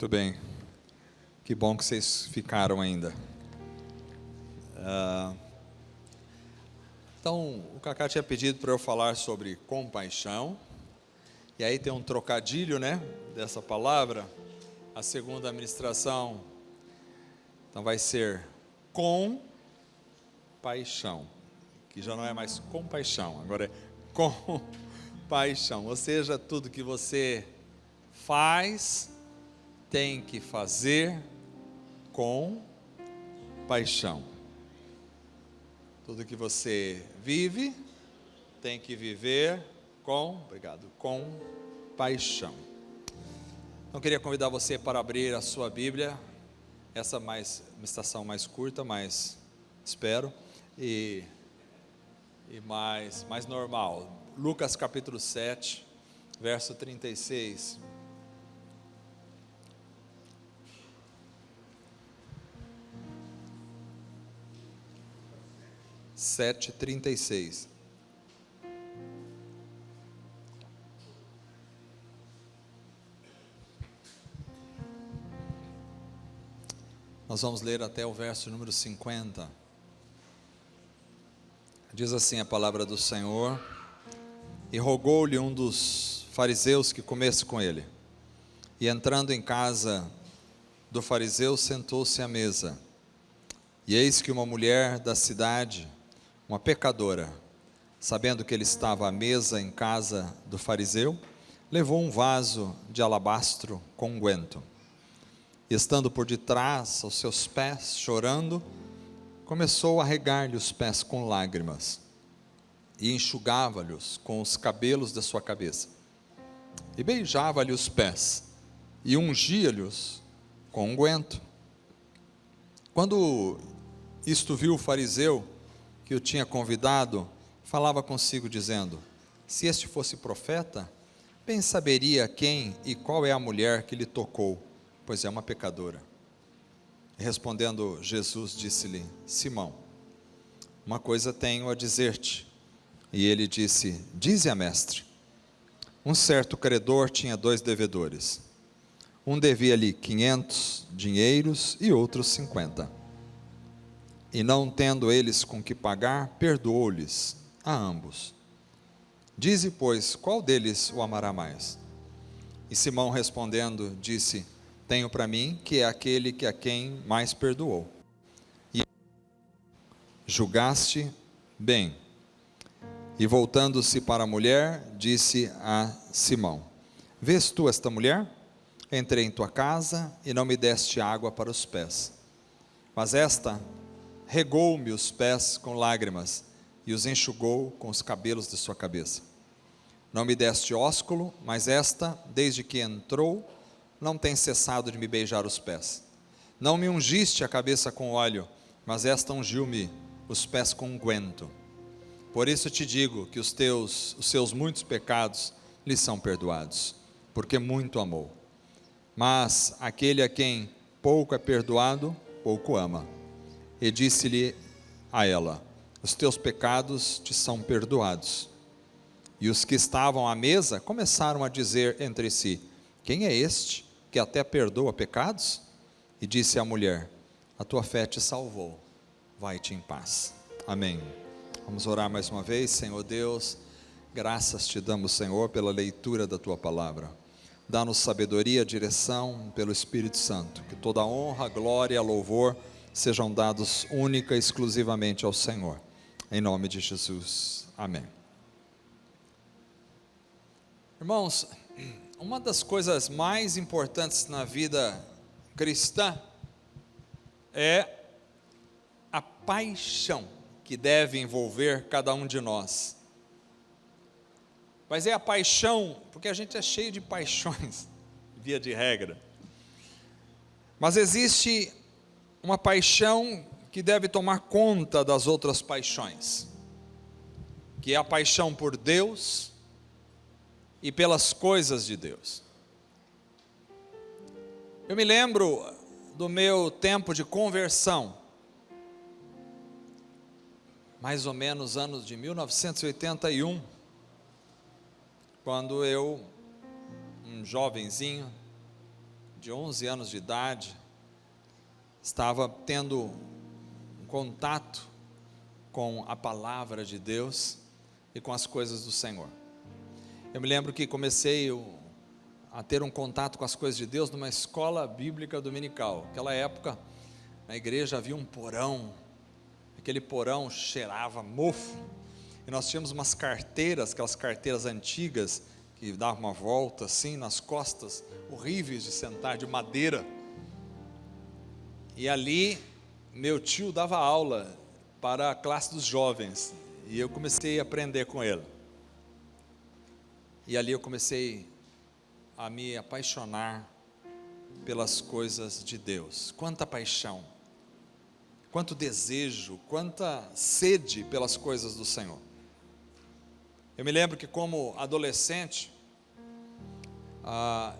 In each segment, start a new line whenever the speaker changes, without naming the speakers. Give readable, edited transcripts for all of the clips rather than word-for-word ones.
Muito bem, que bom que vocês ficaram ainda. Então, o Cacá tinha pedido para eu falar sobre compaixão, e aí tem um trocadilho, né, dessa palavra. A segunda administração, então vai ser com paixão, que já não é mais compaixão, agora é com paixão, ou seja, tudo que você faz, tem que fazer com paixão. Tudo que você vive, tem que viver com paixão. Então, queria convidar você para abrir a sua Bíblia, essa uma estação mais curta, mas espero, e mais normal. Lucas capítulo 7, verso 36. Sete, 36. Nós vamos ler até o verso número 50. Diz assim a palavra do Senhor: E rogou-lhe um dos fariseus que comesse com ele. E entrando em casa do fariseu, sentou-se à mesa. E eis que uma mulher da cidade, uma pecadora, sabendo que ele estava à mesa em casa do fariseu, levou um vaso de alabastro com unguento. E estando por detrás aos seus pés, chorando, começou a regar-lhe os pés com lágrimas, e enxugava-lhes com os cabelos da sua cabeça, e beijava-lhe os pés, e ungia-lhes com unguento. Quando isto viu o fariseu, que o tinha convidado, falava consigo dizendo: se este fosse profeta, bem saberia quem e qual é a mulher que lhe tocou, pois é uma pecadora. E respondendo Jesus, disse-lhe: Simão, uma coisa tenho a dizer-te. E ele disse: dize a mestre. Um certo credor tinha 2 devedores. Um devia-lhe 500 dinheiros e outro 50. E não tendo eles com que pagar, perdoou-lhes a ambos. Dize, pois, qual deles o amará mais? E Simão respondendo, disse: tenho para mim que é aquele que a quem mais perdoou. E julgaste bem. E voltando-se para a mulher, disse a Simão: vês tu esta mulher? Entrei em tua casa e não me deste água para os pés, mas esta regou-me os pés com lágrimas e os enxugou com os cabelos de sua cabeça. Não me deste ósculo, mas esta, desde que entrou, não tem cessado de me beijar os pés. Não me ungiste a cabeça com óleo, mas esta ungiu-me os pés com unguento. Por isso te digo que os seus muitos pecados lhe são perdoados, porque muito amou. Mas aquele a quem pouco é perdoado, pouco ama. E disse-lhe a ela: os teus pecados te são perdoados. E os que estavam à mesa começaram a dizer entre si: quem é este que até perdoa pecados? E disse à mulher: a tua fé te salvou, vai-te em paz. Amém. Vamos orar mais uma vez. Senhor Deus, graças te damos, Senhor, pela leitura da tua palavra. Dá-nos sabedoria, direção pelo Espírito Santo. Que toda honra, glória e louvor sejam dados única e exclusivamente ao Senhor. Em nome de Jesus. Amém. Irmãos, uma das coisas mais importantes na vida cristã é a paixão que deve envolver cada um de nós. Mas é a paixão, porque a gente é cheio de paixões, via de regra. Mas existe uma paixão que deve tomar conta das outras paixões, que é a paixão por Deus e pelas coisas de Deus. Eu me lembro do meu tempo de conversão, mais ou menos anos de 1981, quando eu, um jovenzinho, de 11 anos de idade, estava tendo um contato com a palavra de Deus e com as coisas do Senhor. Eu me lembro que comecei a ter um contato com as coisas de Deus numa escola bíblica dominical. Naquela época, na igreja havia um porão, aquele porão cheirava mofo, e nós tínhamos umas carteiras, aquelas carteiras antigas, que davam uma volta assim nas costas, horríveis de sentar, de madeira. E ali, meu tio dava aula para a classe dos jovens, e eu comecei a aprender com ele. E ali eu comecei a me apaixonar pelas coisas de Deus. Quanta paixão, quanto desejo, quanta sede pelas coisas do Senhor. Eu me lembro que como adolescente,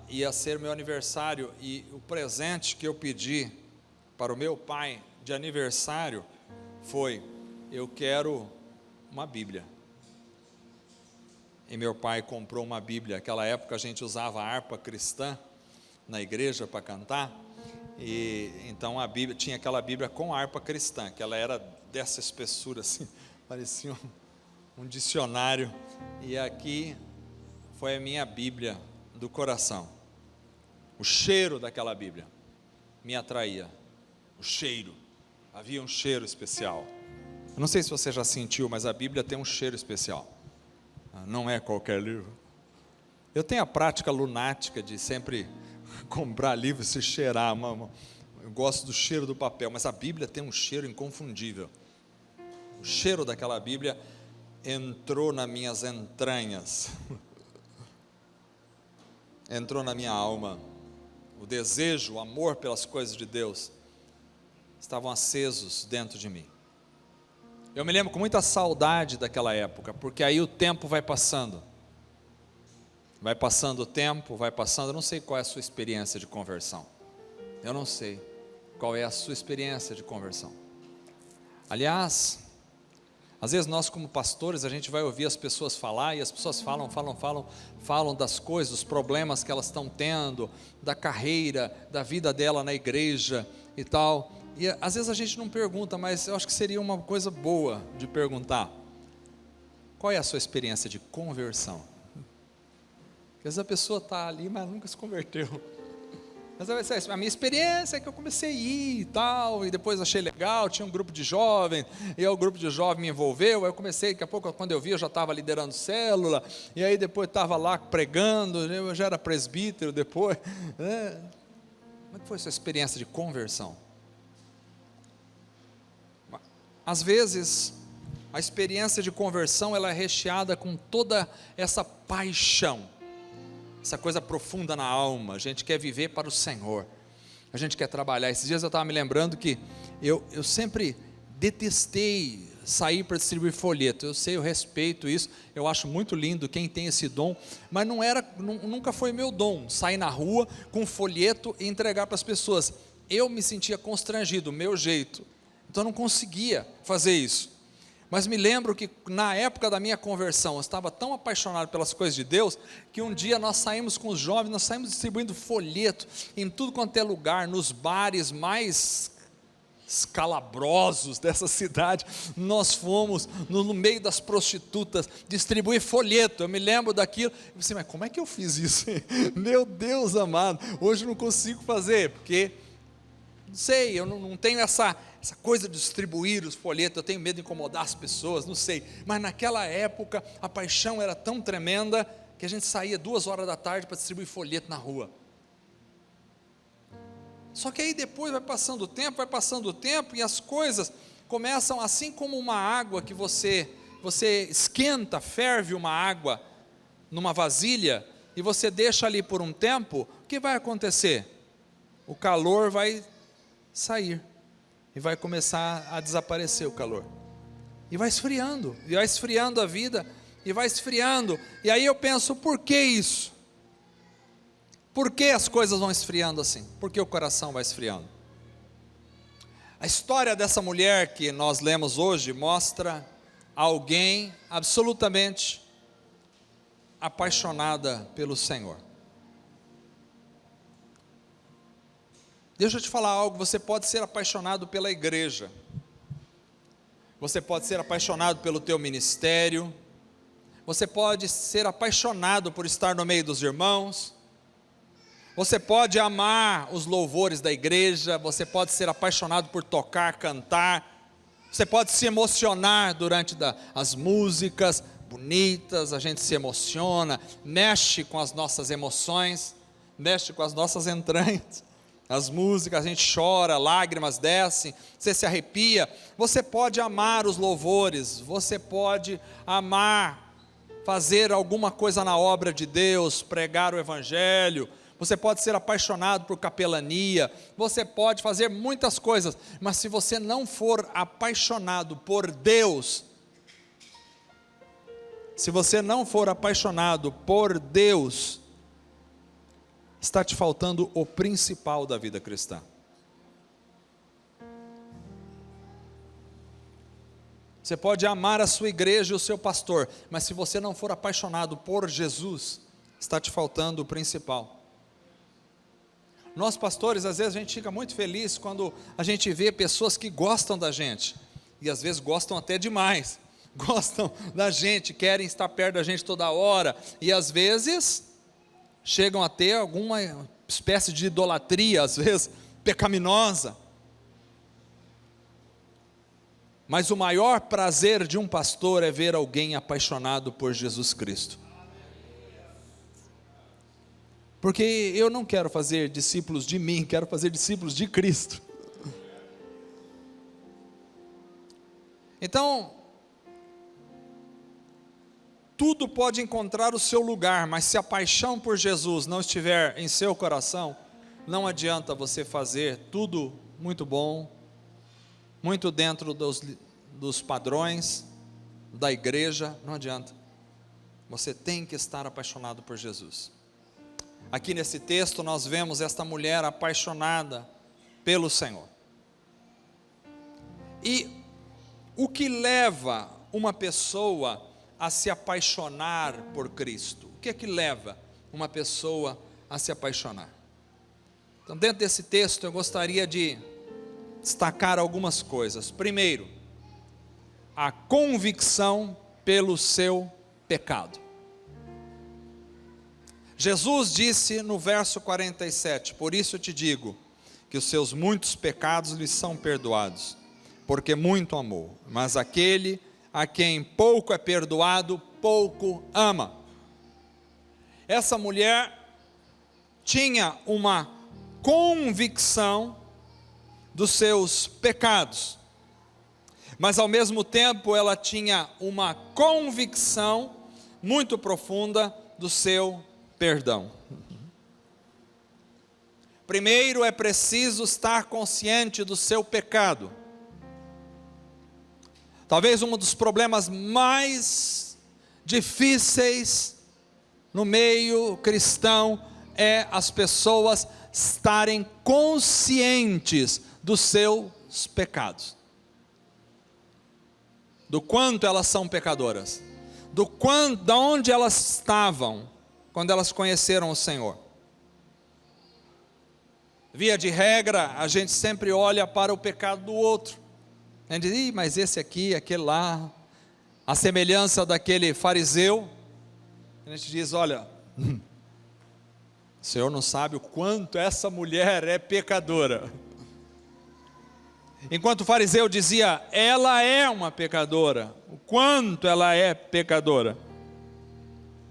ia ser meu aniversário, e o presente que eu pedi para o meu pai de aniversário foi: eu quero uma Bíblia. E meu pai comprou uma Bíblia. Naquela época a gente usava harpa cristã na igreja para cantar, e então a Bíblia, tinha aquela Bíblia com harpa cristã, que ela era dessa espessura assim, parecia um dicionário, e aqui foi a minha Bíblia do coração. O cheiro daquela Bíblia me atraía, o cheiro, havia um cheiro especial. Eu não sei se você já sentiu, mas a Bíblia tem um cheiro especial. Não é qualquer livro. Eu tenho a prática lunática de sempre comprar livro e se cheirar. Eu gosto do cheiro do papel, mas a Bíblia tem um cheiro inconfundível. O cheiro daquela Bíblia entrou nas minhas entranhas, entrou na minha alma. O desejo, o amor pelas coisas de Deus estavam acesos dentro de mim. Eu me lembro com muita saudade daquela época, porque aí o tempo vai passando o tempo, vai passando. Eu não sei qual é a sua experiência de conversão, eu não sei qual é a sua experiência de conversão. Aliás, às vezes nós como pastores, a gente vai ouvir as pessoas falar, e as pessoas falam das coisas, dos problemas que elas estão tendo, da carreira, da vida dela na igreja e tal, e às vezes a gente não pergunta, mas eu acho que seria uma coisa boa de perguntar: qual é a sua experiência de conversão? Porque às vezes a pessoa está ali, mas nunca se converteu. Mas a minha experiência é que eu comecei a ir e tal, e depois achei legal, tinha um grupo de jovens, e aí o grupo de jovens me envolveu, aí eu comecei, daqui a pouco, quando eu vi, eu já estava liderando célula, e aí depois estava lá pregando, eu já era presbítero depois. Como é que foi a sua experiência de conversão? Às vezes, a experiência de conversão, ela é recheada com toda essa paixão, essa coisa profunda na alma. A gente quer viver para o Senhor, a gente quer trabalhar. Esses dias eu estava me lembrando que eu sempre detestei sair para distribuir folheto. Eu sei, eu respeito isso, eu acho muito lindo quem tem esse dom, mas nunca foi meu dom, sair na rua com folheto e entregar para as pessoas. Eu me sentia constrangido, meu jeito, então eu não conseguia fazer isso. Mas me lembro que na época da minha conversão, eu estava tão apaixonado pelas coisas de Deus, que um dia nós saímos com os jovens, nós saímos distribuindo folheto em tudo quanto é lugar, nos bares mais escalabrosos dessa cidade. Nós fomos no meio das prostitutas distribuir folheto. Eu me lembro daquilo, eu pensei, mas como é que eu fiz isso? Meu Deus amado, hoje eu não consigo fazer, porque não sei, eu não tenho essa coisa de distribuir os folhetos, eu tenho medo de incomodar as pessoas, não sei, mas naquela época a paixão era tão tremenda, que a gente saía 2 horas da tarde para distribuir folheto na rua. Só que aí depois vai passando o tempo, e as coisas começam, assim como uma água que você esquenta, ferve uma água numa vasilha, e você deixa ali por um tempo, o que vai acontecer? O calor vai sair, e vai começar a desaparecer o calor, e vai esfriando a vida, e vai esfriando, e aí eu penso, por que isso? Por que as coisas vão esfriando assim? Por que o coração vai esfriando? A história dessa mulher que nós lemos hoje mostra alguém absolutamente apaixonada pelo Senhor. Deixa eu te falar algo, você pode ser apaixonado pela igreja, você pode ser apaixonado pelo teu ministério, você pode ser apaixonado por estar no meio dos irmãos, você pode amar os louvores da igreja, você pode ser apaixonado por tocar, cantar, você pode se emocionar durante as músicas bonitas, a gente se emociona, mexe com as nossas emoções, mexe com as nossas entranhas, as músicas, a gente chora, lágrimas descem, você se arrepia. Você pode amar os louvores, você pode amar fazer alguma coisa na obra de Deus, pregar o evangelho, você pode ser apaixonado por capelania, você pode fazer muitas coisas, mas se você não for apaixonado por Deus, se você não for apaixonado por Deus, está te faltando o principal da vida cristã. Você pode amar a sua igreja e o seu pastor, mas se você não for apaixonado por Jesus, está te faltando o principal. Nós pastores, às vezes a gente fica muito feliz quando a gente vê pessoas que gostam da gente, e às vezes gostam até demais, gostam da gente, querem estar perto da gente toda hora, e às vezes chegam a ter alguma espécie de idolatria, às vezes pecaminosa. Mas o maior prazer de um pastor é ver alguém apaixonado por Jesus Cristo. Porque eu não quero fazer discípulos de mim, quero fazer discípulos de Cristo. Então, tudo pode encontrar o seu lugar, mas se a paixão por Jesus não estiver em seu coração, não adianta você fazer tudo muito bom, muito dentro dos padrões da igreja, não adianta. Você tem que estar apaixonado por Jesus. Aqui nesse texto nós vemos esta mulher apaixonada pelo Senhor. E o que leva uma pessoa a se apaixonar por Cristo? O que é que leva uma pessoa a se apaixonar? Então, dentro desse texto eu gostaria de destacar algumas coisas. Primeiro, a convicção pelo seu pecado. Jesus disse no verso 47, por isso eu te digo, que os seus muitos pecados lhe são perdoados, porque muito amou, mas aquele a quem pouco é perdoado, pouco ama. Essa mulher tinha uma convicção dos seus pecados, mas ao mesmo tempo ela tinha uma convicção muito profunda do seu perdão. Primeiro é preciso estar consciente do seu pecado. Talvez um dos problemas mais difíceis no meio cristão é as pessoas estarem conscientes dos seus pecados, do quanto elas são pecadoras, da onde elas estavam quando elas conheceram o Senhor. Via de regra, a gente sempre olha para o pecado do outro. A gente diz, mas esse aqui, aquele lá, a semelhança daquele fariseu. A gente diz, olha, o Senhor não sabe o quanto essa mulher é pecadora. Enquanto o fariseu dizia, ela é uma pecadora, o quanto ela é pecadora,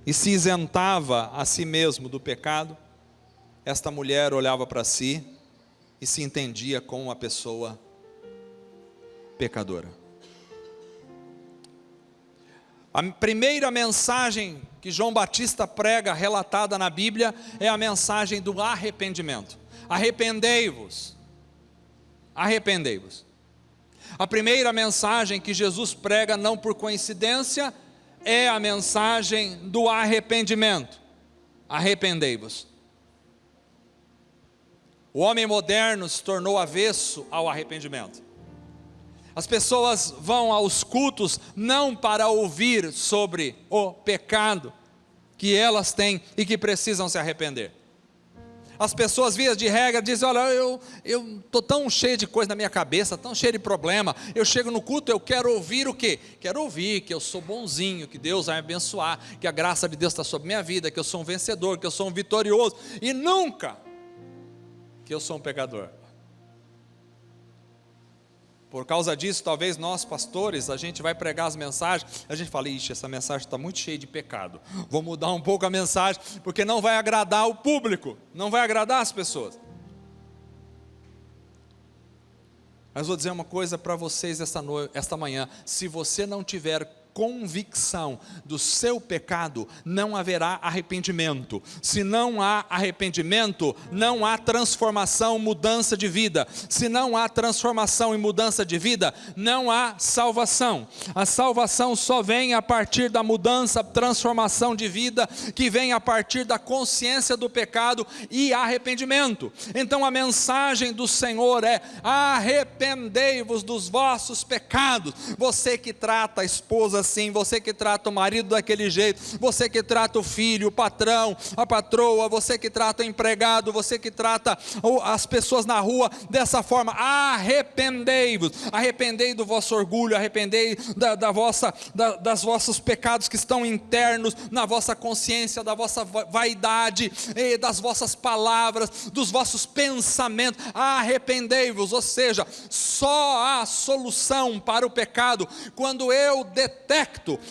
e se isentava a si mesmo do pecado, esta mulher olhava para si e se entendia como uma pessoa pecadora. A primeira mensagem que João Batista prega, relatada na Bíblia, é a mensagem do arrependimento. Arrependei-vos. Arrependei-vos. A primeira mensagem que Jesus prega, não por coincidência, é a mensagem do arrependimento. Arrependei-vos. O homem moderno se tornou avesso ao arrependimento. As pessoas vão aos cultos não para ouvir sobre o pecado que elas têm e que precisam se arrepender. As pessoas, vias de regra, dizem: olha, eu estou tão cheio de coisa na minha cabeça, tão cheio de problema, eu chego no culto, eu quero ouvir o quê? Quero ouvir que eu sou bonzinho, que Deus vai me abençoar, que a graça de Deus está sobre minha vida, que eu sou um vencedor, que eu sou um vitorioso, e nunca que eu sou um pecador. Por causa disso, talvez nós pastores, a gente vai pregar as mensagens, a gente fala: ixi, essa mensagem está muito cheia de pecado, vou mudar um pouco a mensagem, porque não vai agradar o público, não vai agradar as pessoas. Mas vou dizer uma coisa para vocês esta manhã: se você não tiver convicção do seu pecado, não haverá arrependimento. Se não há arrependimento, não há transformação, mudança de vida. Se não há transformação e mudança de vida, não há salvação. A salvação só vem a partir da mudança, transformação de vida, que vem a partir da consciência do pecado e arrependimento. Então a mensagem do Senhor é: arrependei-vos dos vossos pecados. Você que trata a esposa assim, você que trata o marido daquele jeito, você que trata o filho, o patrão, a patroa, você que trata o empregado, você que trata as pessoas na rua dessa forma, arrependei-vos. Arrependei do vosso orgulho, arrependei das vossos pecados que estão internos, na vossa consciência, da vossa vaidade, das vossas palavras, dos vossos pensamentos. Arrependei-vos. Ou seja, só há solução para o pecado quando eu detecto,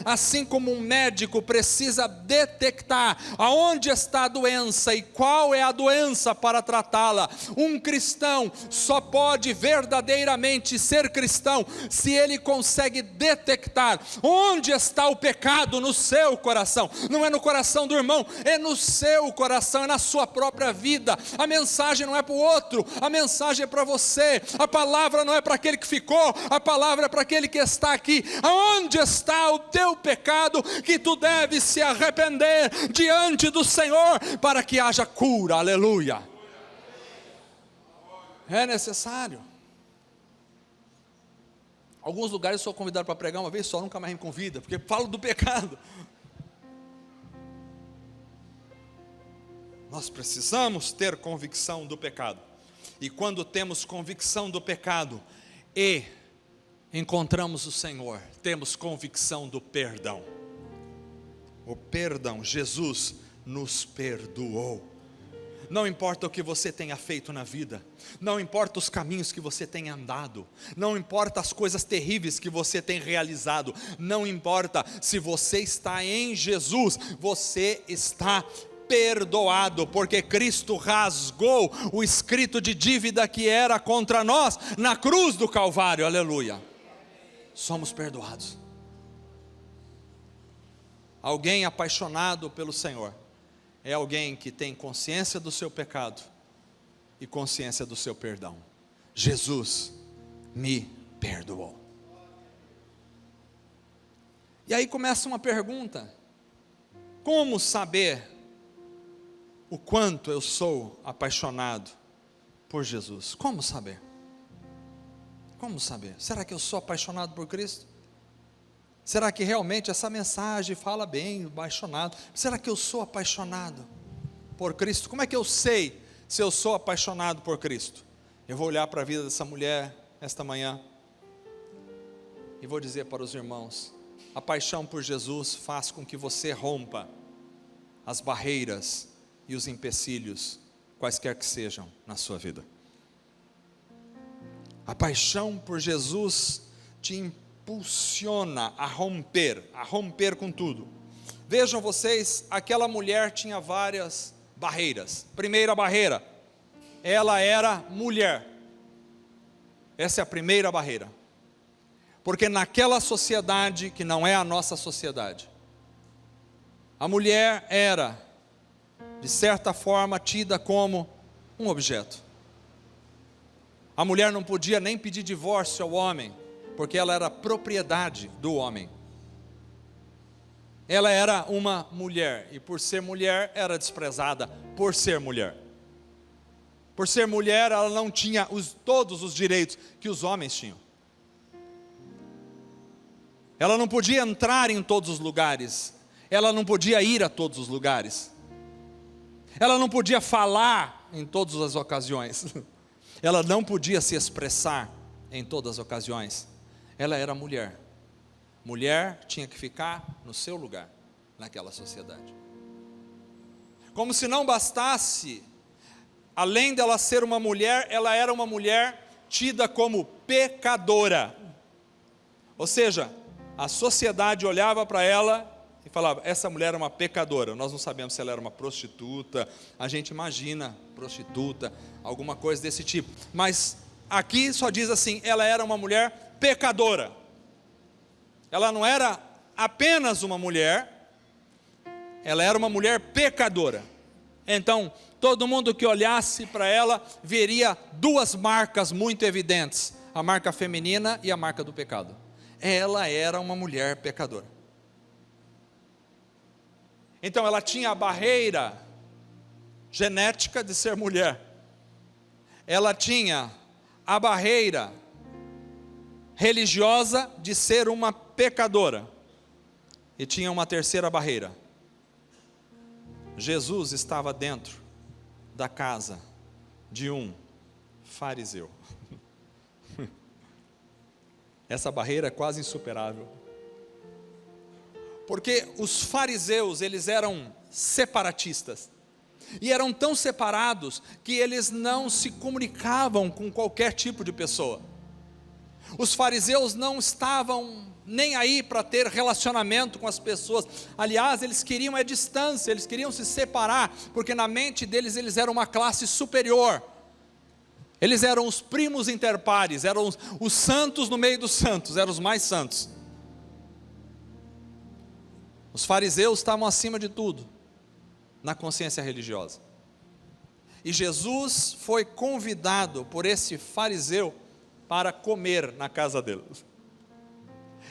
assim como um médico precisa detectar aonde está a doença e qual é a doença para tratá-la. Um cristão só pode verdadeiramente ser cristão se ele consegue detectar onde está o pecado no seu coração. Não é no coração do irmão, é no seu coração, é na sua própria vida. A mensagem não é para o outro, a mensagem é para você. A palavra não é para aquele que ficou, a palavra é para aquele que está aqui. Aonde está o teu pecado que tu deves se arrepender diante do Senhor para que haja cura? Aleluia. É necessário. Alguns lugares eu sou convidado para pregar uma vez só, nunca mais me convida, porque falo do pecado. Nós precisamos ter convicção do pecado. E quando temos convicção do pecado e encontramos o Senhor, temos convicção do perdão. O perdão, Jesus nos perdoou. Não importa o que você tenha feito na vida, não importa os caminhos que você tenha andado, não importa as coisas terríveis que você tem realizado, não importa, se você está em Jesus, você está perdoado, porque Cristo rasgou o escrito de dívida que era contra nós na cruz do Calvário. Aleluia. Somos perdoados. Alguém apaixonado pelo Senhor é alguém que tem consciência do seu pecado e consciência do seu perdão. Jesus me perdoou. E aí começa uma pergunta: como saber o quanto eu sou apaixonado por Jesus? Como saber? Como saber? Será que eu sou apaixonado por Cristo? Será que realmente essa mensagem fala bem, apaixonado? Será que eu sou apaixonado por Cristo? Como é que eu sei se eu sou apaixonado por Cristo? Eu vou olhar para a vida dessa mulher esta manhã e vou dizer para os irmãos: a paixão por Jesus faz com que você rompa as barreiras e os empecilhos, quaisquer que sejam na sua vida. A paixão por Jesus te impulsiona a romper com tudo. Vejam vocês, aquela mulher tinha várias barreiras. Primeira barreira, ela era mulher. Essa é a primeira barreira. Porque naquela sociedade, que não é a nossa sociedade, a mulher era, de certa forma, tida como um objeto. A mulher não podia nem pedir divórcio ao homem, porque ela era propriedade do homem. Ela era uma mulher, e por ser mulher, era desprezada por ser mulher. Por ser mulher, ela não tinha todos os direitos que os homens tinham. Ela não podia entrar em todos os lugares, ela não podia ir a todos os lugares. ela não podia falar em todas as ocasiões, ela não podia se expressar em todas as ocasiões, ela era mulher. Mulher tinha que ficar no seu lugar, naquela sociedade. Como se não bastasse, além dela ser uma mulher, ela era uma mulher tida como pecadora. Ou seja, a sociedade olhava para ela e falava, essa mulher é uma pecadora. Nós não sabemos se ela era uma prostituta, a gente imagina prostituta, alguma coisa desse tipo. Mas aqui só diz assim, ela era uma mulher pecadora. Ela não era apenas uma mulher, ela era uma mulher pecadora. Então, todo mundo que olhasse para ela, veria duas marcas muito evidentes, a marca feminina e a marca do pecado. Ela era uma mulher pecadora. Então, ela tinha a barreira genética de ser mulher, ela tinha a barreira religiosa de ser uma pecadora, e tinha uma terceira barreira. Jesus estava dentro da casa de um fariseu. Essa barreira é quase insuperável, porque os fariseus, eles eram separatistas, e eram tão separados, que eles não se comunicavam com qualquer tipo de pessoa. Os fariseus não estavam nem aí para ter relacionamento com as pessoas, aliás, eles queriam a distância, eles queriam se separar, porque na mente deles, eles eram uma classe superior, eles eram os primos inter pares, eram os santos no meio dos santos, eram os mais santos. Os fariseus estavam acima de tudo, na consciência religiosa, e Jesus foi convidado por esse fariseu, para comer na casa deles.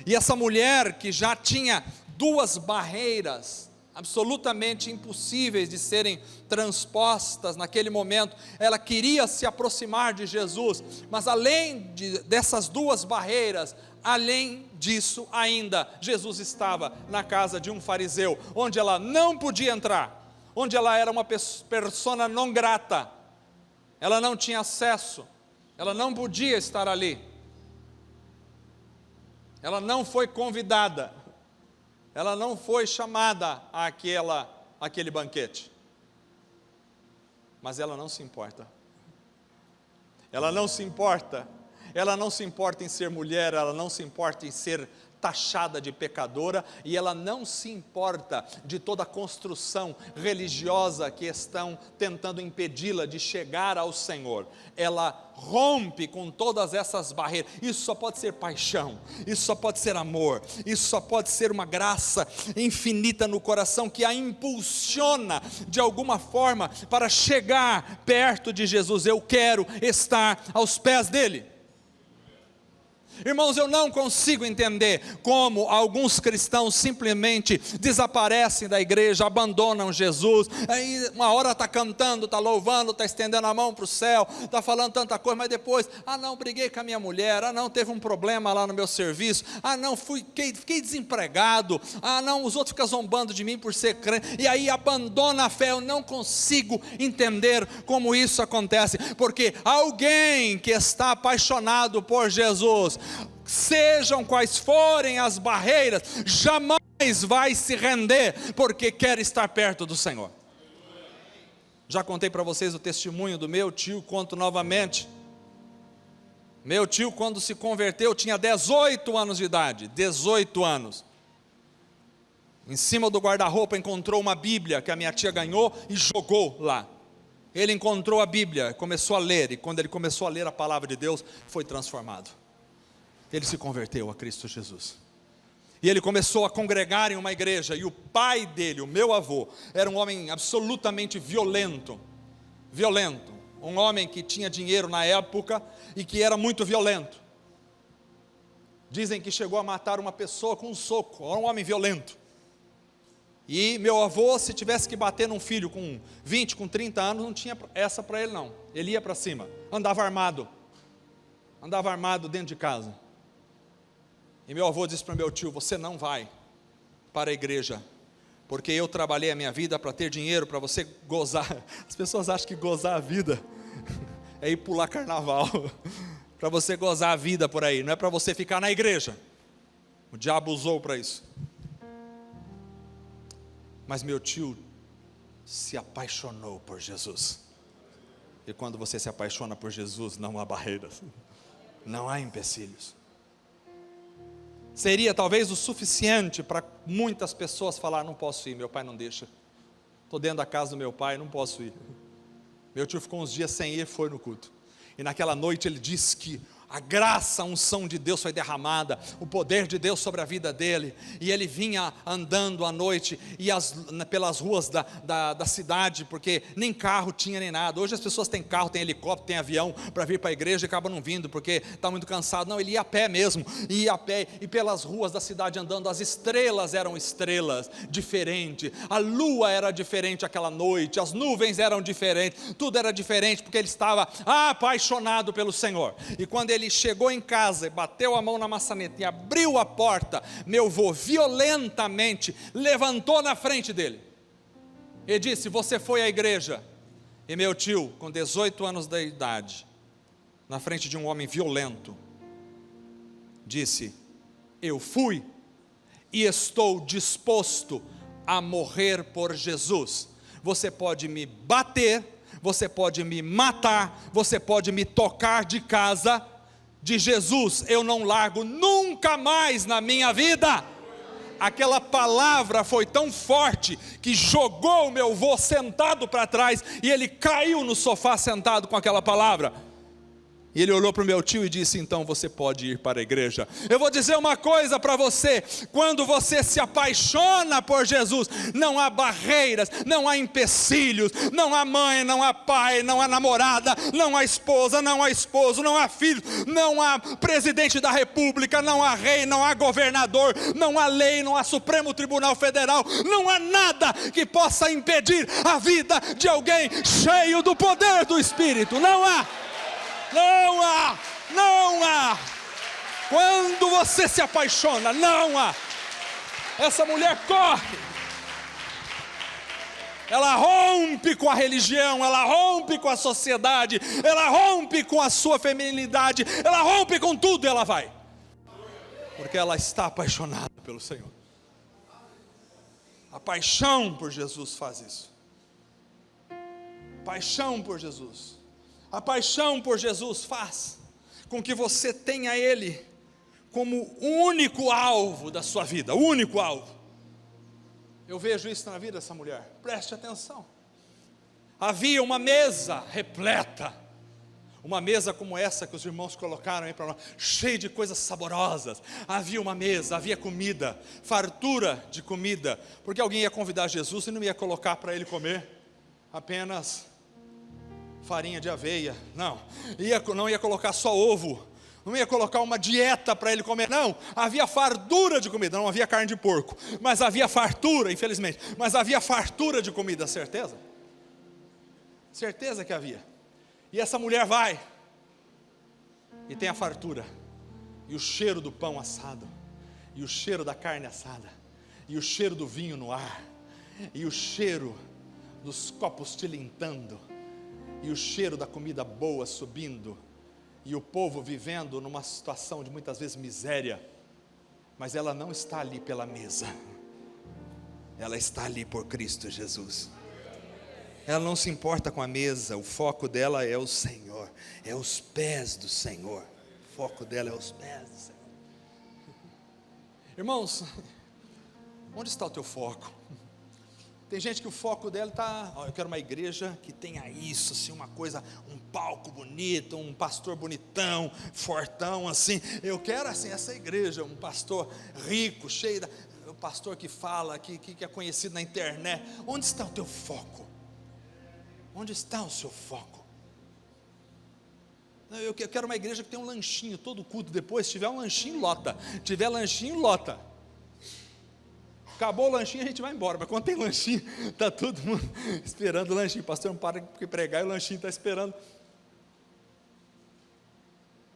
E essa mulher que já tinha duas barreiras absolutamente impossíveis de serem transpostas naquele momento, ela queria se aproximar de Jesus, mas além dessas duas barreiras, além disso ainda, Jesus estava na casa de um fariseu, onde ela não podia entrar, onde ela era uma persona non grata, ela não tinha acesso, ela não podia estar ali, ela não foi convidada, ela não foi chamada àquele banquete, mas ela não se importa, ela não se importa em ser mulher, ela não se importa em ser taxada de pecadora, e ela não se importa de toda a construção religiosa que estão tentando impedi-la de chegar ao Senhor. Ela rompe com todas essas barreiras. Isso só pode ser paixão, isso só pode ser amor, isso só pode ser uma graça infinita no coração, que a impulsiona de alguma forma para chegar perto de Jesus. Eu quero estar aos pés dele. Irmãos, eu não consigo entender como alguns cristãos simplesmente desaparecem da igreja, abandonam Jesus, aí uma hora está cantando, está louvando, está estendendo a mão para o céu, está falando tanta coisa, mas depois, não, briguei com a minha mulher, não, teve um problema lá no meu serviço, não, fiquei desempregado, não, os outros ficam zombando de mim por ser crente, e aí abandona a fé. Eu não consigo entender como isso acontece, porque alguém que está apaixonado por Jesus, sejam quais forem as barreiras, jamais vai se render, porque quer estar perto do Senhor. Já contei para vocês o testemunho do meu tio, conto novamente. Meu tio, quando se converteu, tinha 18 anos de idade, 18 anos. Em cima do guarda-roupa encontrou uma Bíblia que a minha tia ganhou e jogou lá. Ele encontrou a Bíblia, começou a ler, e quando ele começou a ler a palavra de Deus, foi transformado. Ele se converteu a Cristo Jesus, e ele começou a congregar em uma igreja, e o pai dele, o meu avô, era um homem absolutamente violento, um homem que tinha dinheiro na época, e que era muito violento, dizem que chegou a matar uma pessoa com um soco, era um homem violento, e meu avô, se tivesse que bater num filho com 20, com 30 anos, não tinha essa para ele não, ele ia para cima, andava armado dentro de casa. E meu avô disse para meu tio: você não vai para a igreja porque eu trabalhei a minha vida para ter dinheiro, para você gozar. As pessoas acham que gozar a vida é ir pular carnaval, para você gozar a vida por aí, não é para você ficar na igreja. O diabo usou para isso. Mas meu tio se apaixonou por Jesus. E quando você se apaixona por Jesus, não há barreiras, não há empecilhos. Seria talvez o suficiente para muitas pessoas falar: não posso ir, meu pai não deixa. Estou dentro da casa do meu pai, não posso ir. Meu tio ficou uns dias sem ir, foi no culto. E naquela noite ele disse que a graça, a unção de Deus foi derramada, o poder de Deus sobre a vida dele, e ele vinha andando à noite, e pelas ruas da cidade, porque nem carro tinha nem nada. Hoje as pessoas têm carro, têm helicóptero, têm avião, para vir para a igreja e acabam não vindo, porque está muito cansado. Não, ele ia a pé mesmo, ia a pé, e pelas ruas da cidade andando, as estrelas eram estrelas diferentes, a lua era diferente aquela noite, as nuvens eram diferentes, tudo era diferente, porque ele estava apaixonado pelo Senhor. E quando ele chegou em casa e bateu a mão na maçaneta e abriu a porta, meu avô violentamente levantou na frente dele e disse: você foi à igreja? E meu tio, com 18 anos de idade, na frente de um homem violento, disse: eu fui e estou disposto a morrer por Jesus. Você pode me bater, você pode me matar, você pode me tocar de casa, de Jesus eu não largo nunca mais na minha vida. Aquela palavra foi tão forte que jogou o meu avô sentado para trás, e ele caiu no sofá sentado com aquela palavra. E ele olhou para o meu tio e disse: então você pode ir para a igreja. Eu vou dizer uma coisa para você: quando você se apaixona por Jesus, não há barreiras, não há empecilhos, não há mãe, não há pai, não há namorada, não há esposa, não há esposo, não há filho, não há presidente da república, não há rei, não há governador, não há lei, não há Supremo Tribunal Federal, não há nada que possa impedir a vida de alguém cheio do poder do Espírito. Não há. Não há, não há. Quando você se apaixona, não há. Essa mulher corre, ela rompe com a religião, ela rompe com a sociedade, ela rompe com a sua feminilidade, ela rompe com tudo e ela vai, porque ela está apaixonada pelo Senhor. A paixão por Jesus faz isso. Paixão por Jesus. A paixão por Jesus faz com que você tenha Ele como o único alvo da sua vida, o único alvo. Eu vejo isso na vida dessa mulher, preste atenção. Havia uma mesa repleta, uma mesa como essa que os irmãos colocaram aí para nós, cheia de coisas saborosas. Havia uma mesa, havia comida, fartura de comida, porque alguém ia convidar Jesus e não ia colocar para ele comer apenas farinha de aveia, não ia colocar só ovo, não ia colocar uma dieta para ele comer, não, havia fartura de comida, não havia carne de porco, mas havia fartura, infelizmente, mas havia fartura de comida, certeza que havia. E essa mulher vai, e tem a fartura, e o cheiro do pão assado, e o cheiro da carne assada, e o cheiro do vinho no ar, e o cheiro dos copos tilintando, e o cheiro da comida boa subindo, e o povo vivendo numa situação de muitas vezes miséria, mas ela não está ali pela mesa, ela está ali por Cristo Jesus. Ela não se importa com a mesa, o foco dela é o Senhor, é os pés do Senhor, o foco dela é os pés do Senhor. Irmãos, onde está o teu foco? Tem gente que o foco dela está: eu quero uma igreja que tenha isso, assim, uma coisa, um palco bonito, um pastor bonitão, fortão, assim. Eu quero assim, essa igreja, um pastor rico, cheio da, o pastor que fala, que é conhecido na internet. Onde está o teu foco? Onde está o seu foco? Eu quero uma igreja que tenha um lanchinho, todo culto depois, se tiver um lanchinho, lota. Tiver lanchinho, lota. Acabou o lanchinho, a gente vai embora. Mas quando tem lanchinho, está todo mundo esperando o lanchinho. O pastor não para de pregar e o lanchinho está esperando.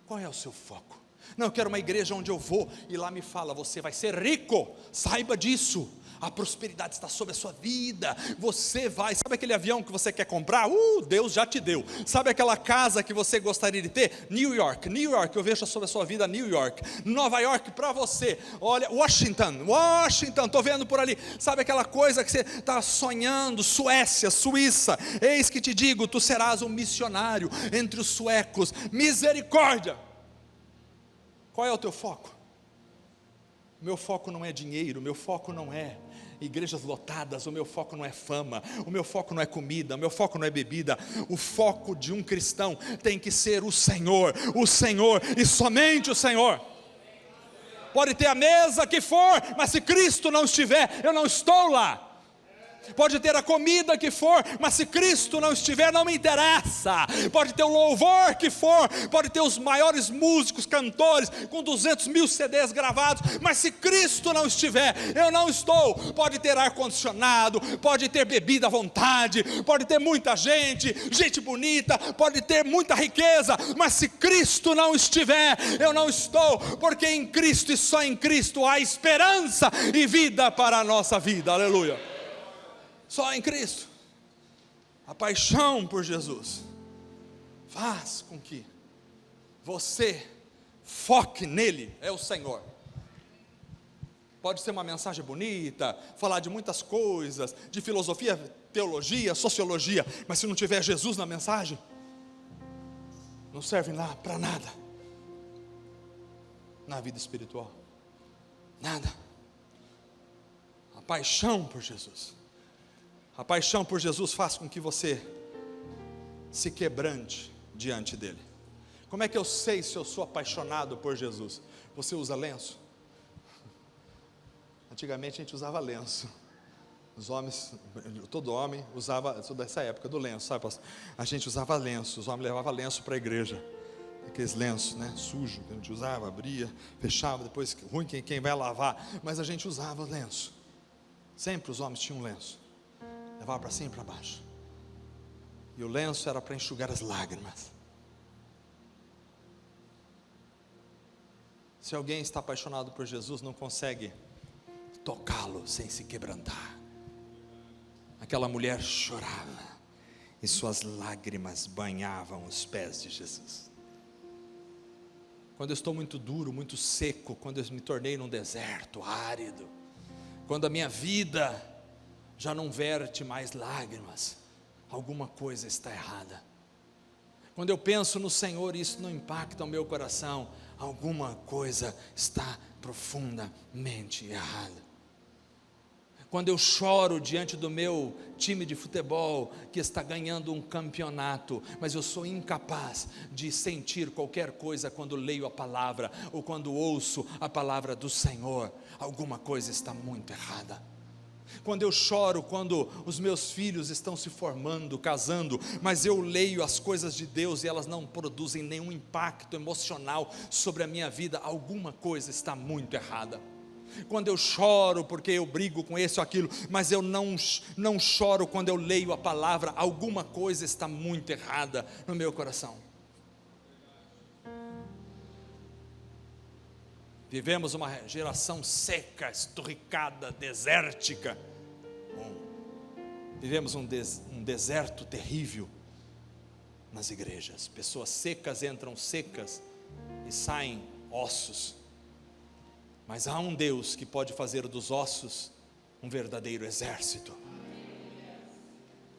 Qual é o seu foco? Não, eu quero uma igreja onde eu vou e lá me fala: você vai ser rico, saiba disso.
a prosperidade está sobre a sua vida, você vai, sabe aquele avião que você quer comprar? Deus já te deu. Sabe aquela casa que você gostaria de ter? New York, eu vejo sobre a sua vida New York. Nova York para você, olha, Washington, estou vendo por ali. Sabe aquela coisa que você está sonhando? Suécia, Suíça, eis que te digo, tu serás um missionário entre os suecos. Misericórdia. Qual é o teu foco? O meu foco não é dinheiro, o meu foco não é igrejas lotadas, o meu foco não é fama, o meu foco não é comida, o meu foco não é bebida. O foco de um cristão tem que ser o Senhor e somente o Senhor. Pode ter a mesa que for, mas se Cristo não estiver, eu não estou lá. Pode ter a comida que for, mas se Cristo não estiver, não me interessa. Pode ter o louvor que for, pode ter os maiores músicos, cantores, com 200 mil CDs gravados, mas se Cristo não estiver, eu não estou. Pode ter ar-condicionado, pode ter bebida à vontade, pode ter muita gente bonita, pode ter muita riqueza, mas se Cristo não estiver, eu não estou, porque em Cristo e só em Cristo há esperança e vida para a nossa vida, aleluia. Só em Cristo. A paixão por Jesus faz com que você foque nele, é o Senhor. Pode ser uma mensagem bonita, falar de muitas coisas, de filosofia, teologia, sociologia, mas se não tiver Jesus na mensagem, não serve lá para nada na vida espiritual. Nada. A paixão por Jesus. A paixão por Jesus faz com que você se quebrante diante dele. Como é que eu sei se eu sou apaixonado por Jesus? Você usa lenço? Antigamente a gente usava lenço. Os homens, todo homem usava, sou dessa época do lenço, sabe, pastor? A gente usava lenço, os homens levavam lenço para a igreja. Aqueles lenços, né, sujo, que a gente usava, abria, fechava, depois ruim quem vai lavar, mas a gente usava lenço. Sempre os homens tinham lenço. Levava para cima e para baixo. E o lenço era para enxugar as lágrimas. Se alguém está apaixonado por Jesus, não consegue tocá-lo sem se quebrantar. Aquela mulher chorava e suas lágrimas banhavam os pés de Jesus. Quando eu estou muito duro, muito seco, quando eu me tornei num deserto árido, quando a minha vida já não verte mais lágrimas, alguma coisa está errada. Quando eu penso no Senhor e isso não impacta o meu coração, alguma coisa está profundamente errada. Quando eu choro diante do meu time de futebol que está ganhando um campeonato, mas eu sou incapaz de sentir qualquer coisa quando leio a palavra ou quando ouço a palavra do Senhor, alguma coisa está muito errada. Quando eu choro, quando os meus filhos estão se formando, casando, mas eu leio as coisas de Deus e elas não produzem nenhum impacto emocional sobre a minha vida, alguma coisa está muito errada. Quando eu choro porque eu brigo com esse ou aquilo, mas eu não choro quando eu leio a palavra, alguma coisa está muito errada no meu coração. Vivemos uma geração seca, esturricada, desértica. Vivemos um deserto terrível nas igrejas. Pessoas secas entram secas e saem ossos. Mas há um Deus que pode fazer dos ossos um verdadeiro exército.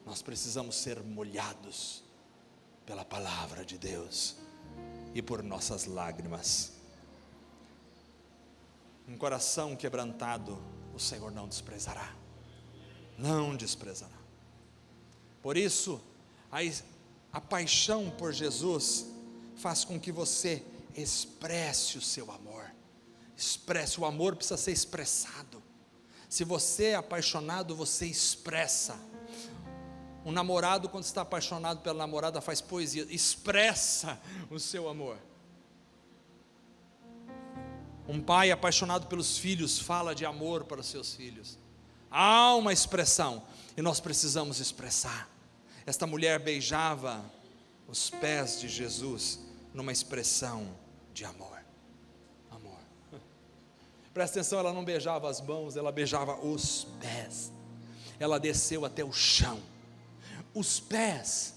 Nós precisamos ser molhados pela palavra de Deus e por nossas lágrimas. Um coração quebrantado, o Senhor não desprezará. Não desprezará. Por isso, a paixão por Jesus faz com que você expresse o seu amor. Expresse, o amor precisa ser expressado. Se você é apaixonado, você expressa. Um namorado, quando está apaixonado pela namorada, faz poesia, expressa o seu amor. Um pai apaixonado pelos filhos fala de amor para os seus filhos. Há uma expressão e nós precisamos expressar. Esta mulher beijava os pés de Jesus numa expressão de amor. Amor. Presta atenção, ela não beijava as mãos, ela beijava os pés. Ela desceu até o chão. Os pés,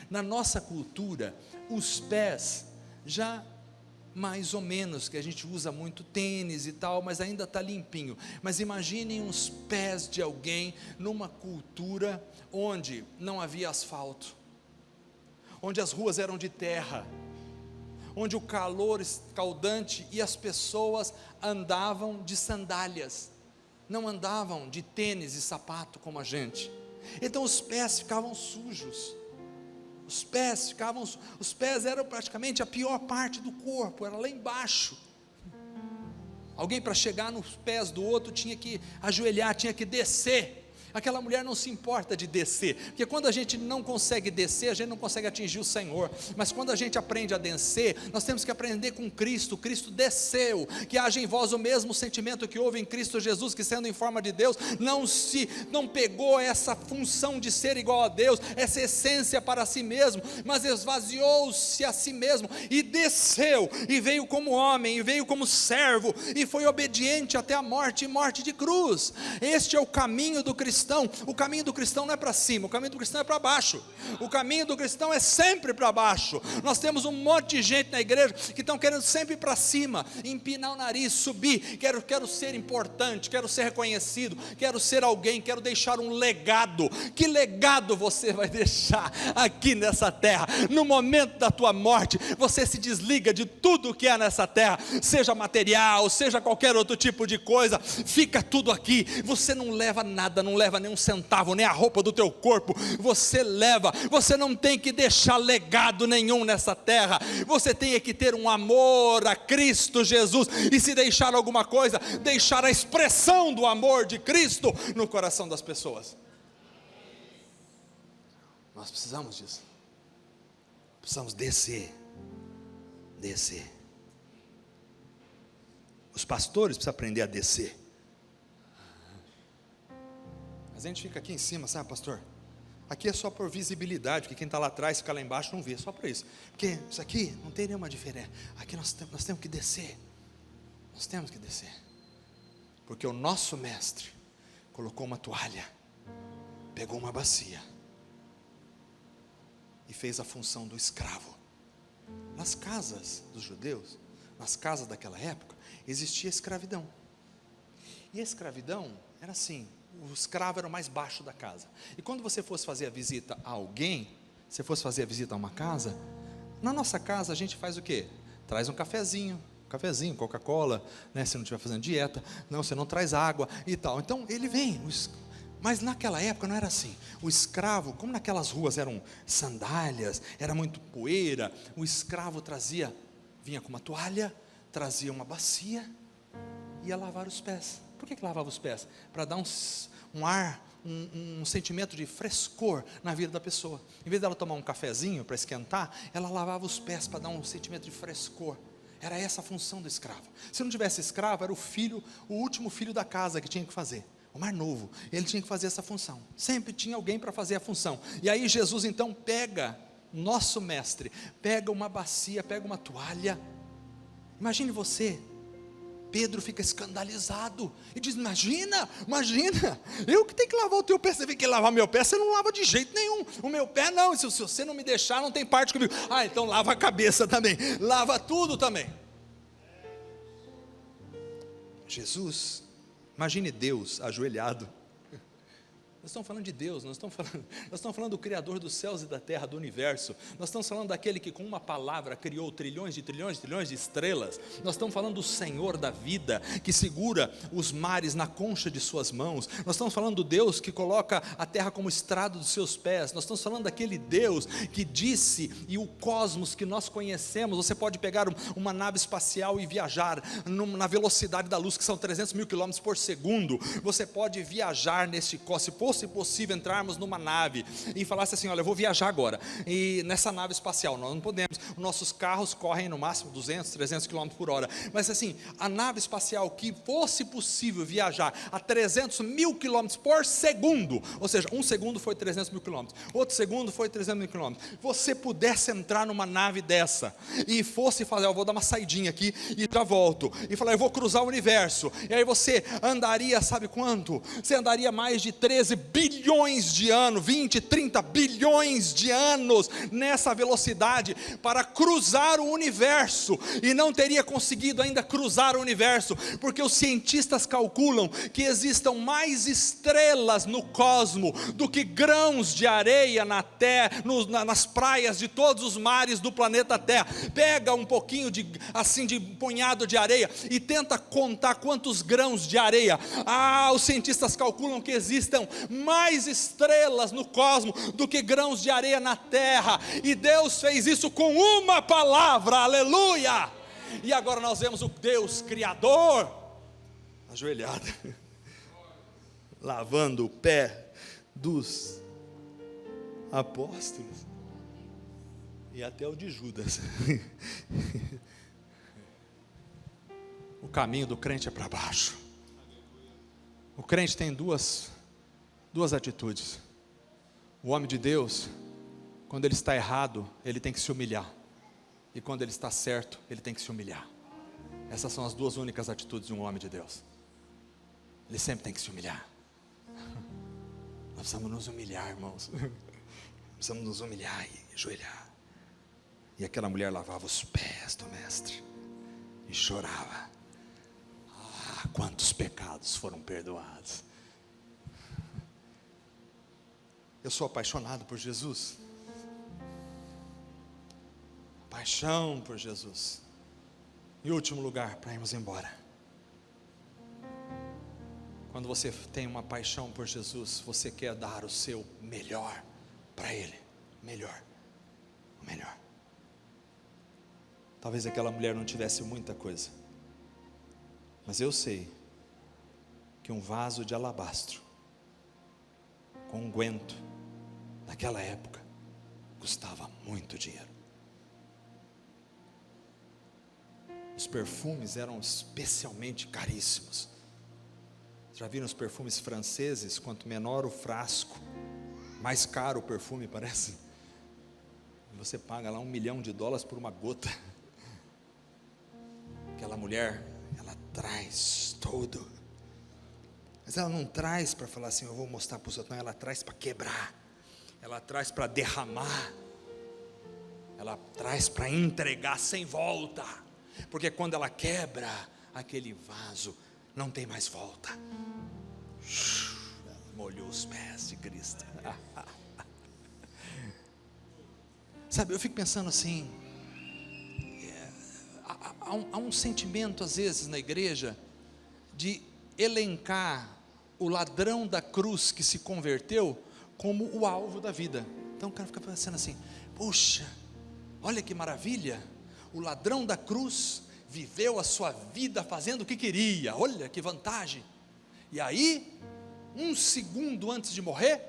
na nossa cultura, os pés já mais ou menos, que a gente usa muito tênis e tal, mas ainda está limpinho. Mas imaginem os pés de alguém numa cultura onde não havia asfalto, onde as ruas eram de terra, onde o calor escaldante e as pessoas andavam de sandálias, não andavam de tênis e sapato como a gente. Então os pés ficavam sujos. Os pés eram praticamente a pior parte do corpo, era lá embaixo. Alguém para chegar nos pés do outro tinha que ajoelhar, tinha que descer. Aquela mulher não se importa de descer, porque quando a gente não consegue descer, a gente não consegue atingir o Senhor. Mas quando a gente aprende a descer, nós temos que aprender com Cristo. Cristo desceu, que haja em vós o mesmo sentimento que houve em Cristo Jesus, que sendo em forma de Deus, não pegou essa função de ser igual a Deus, essa essência para si mesmo, mas esvaziou-se a si mesmo, e desceu, e veio como homem, e veio como servo, e foi obediente até a morte, e morte de cruz. Este é o caminho do cristão. O caminho do cristão não é para cima, o caminho do cristão é para baixo. O caminho do cristão é sempre para baixo. Nós temos um monte de gente na igreja que estão querendo sempre ir para cima, empinar o nariz, subir. Quero ser importante, quero ser reconhecido, quero ser alguém, quero deixar um legado. Que legado você vai deixar aqui nessa terra? No momento da tua morte, você se desliga de tudo que é nessa terra, seja material, seja qualquer outro tipo de coisa, fica tudo aqui. Você não leva nada, não leva nem um centavo, nem a roupa do teu corpo, você leva. Você não tem que deixar legado nenhum nessa terra, você tem que ter um amor a Cristo Jesus, e se deixar alguma coisa, deixar a expressão do amor de Cristo no coração das pessoas. Nós precisamos disso, precisamos descer. Os pastores precisam aprender a descer. A gente fica aqui em cima, sabe, pastor? Aqui é só por visibilidade, porque quem está lá atrás, fica lá embaixo, não vê, só por isso. Porque isso aqui não tem nenhuma diferença. Aqui nós temos que descer. Nós temos que descer. Porque o nosso mestre colocou uma toalha, pegou uma bacia e fez a função do escravo. Nas casas dos judeus, nas casas daquela época, existia escravidão. E a escravidão era assim: o escravo era o mais baixo da casa. E quando você fosse fazer a visita a alguém, se fosse fazer a visita a uma casa, na nossa casa a gente faz o quê? Traz um cafezinho, Coca-Cola, né? Se não estiver fazendo dieta, não, você não traz água e tal. Então ele vem, mas naquela época não era assim. O escravo, como naquelas ruas eram sandálias, era muito poeira, o escravo vinha com uma toalha, trazia uma bacia, ia lavar os pés. Por que lavava os pés? Para dar um ar, um sentimento de frescor na vida da pessoa. Em vez dela tomar um cafezinho para esquentar, ela lavava os pés para dar um sentimento de frescor. Era essa a função do escravo. Se não tivesse escravo, era o último filho da casa que tinha que fazer, o mais novo. Ele tinha que fazer essa função. Sempre tinha alguém para fazer a função. E aí Jesus então pega, nosso mestre, pega uma bacia, pega uma toalha. Imagine você. Pedro fica escandalizado e diz: imagina, eu que tenho que lavar o teu pé. Você tem que lavar meu pé, você não lava de jeito nenhum. O meu pé não, se você não me deixar, não tem parte comigo. Então lava a cabeça também, lava tudo também. Jesus, imagine Deus ajoelhado. Nós estamos falando de Deus, nós estamos falando do Criador dos céus e da terra, do universo. Nós estamos falando daquele que com uma palavra criou trilhões de estrelas. Nós estamos falando do Senhor da vida, que segura os mares na concha de suas mãos. Nós estamos falando do Deus que coloca a terra como estrado dos seus pés. Nós estamos falando daquele Deus que disse, e o cosmos que nós conhecemos, você pode pegar uma nave espacial e viajar na velocidade da luz, que são 300 mil quilômetros por segundo. Você pode viajar nesse cosmos. fosse possível entrarmos numa nave e falasse assim, olha, eu vou viajar agora, e nessa nave espacial, nós não podemos, nossos carros correm no máximo 200, 300 km por hora, mas assim, a nave espacial que fosse possível viajar a 300 mil km por segundo, ou seja, um segundo foi 300 mil km, outro segundo foi 300 mil km, você pudesse entrar numa nave dessa, e fosse fazer, eu vou dar uma saidinha aqui, e já volto, e falar, eu vou cruzar o universo, e aí você andaria, sabe quanto? Você andaria mais de 13 bilhões de anos, 20, 30 bilhões de anos, nessa velocidade, para cruzar o universo, e não teria conseguido ainda cruzar o universo, porque os cientistas calculam que existam mais estrelas no cosmo, do que grãos de areia na terra, nas praias de todos os mares do planeta Terra. Pega um pouquinho de punhado de areia, e tenta contar quantos grãos de areia. Os cientistas calculam que existam mais estrelas no cosmo, do que grãos de areia na terra, e Deus fez isso com uma palavra, aleluia. E agora nós vemos o Deus Criador, ajoelhado, lavando o pé dos apóstolos, e até o de Judas. O caminho do crente é para baixo. O crente tem duas atitudes. O homem de Deus, quando ele está errado, ele tem que se humilhar, e quando ele está certo, ele tem que se humilhar. Essas são as duas únicas atitudes de um homem de Deus. Ele sempre tem que se humilhar. Nós precisamos nos humilhar, irmãos. Precisamos nos humilhar e ajoelhar. E aquela mulher lavava os pés do mestre e chorava. Quantos pecados foram perdoados. Eu sou apaixonado por Jesus. Paixão por Jesus. Em último lugar, para irmos embora, quando você tem uma paixão por Jesus, você quer dar o seu melhor para Ele. O melhor. Talvez aquela mulher não tivesse muita coisa, mas eu sei que um vaso de alabastro com unguento naquela época custava muito dinheiro. Os perfumes eram especialmente caríssimos. Já viram os perfumes franceses? Quanto menor o frasco, mais caro o perfume parece. Você paga lá $1 milhão por uma gota. Aquela mulher, ela traz tudo, mas ela não traz para falar assim, eu vou mostrar para os outros. Não, ela traz para quebrar, ela traz para derramar, ela traz para entregar sem volta, porque quando ela quebra aquele vaso, não tem mais volta. Ela molhou os pés de Cristo. Sabe, eu fico pensando assim, há um sentimento às vezes na igreja, de elencar o ladrão da cruz que se converteu como o alvo da vida. Então o cara fica pensando assim, puxa, olha que maravilha, o ladrão da cruz viveu a sua vida fazendo o que queria, olha que vantagem, e aí, um segundo antes de morrer,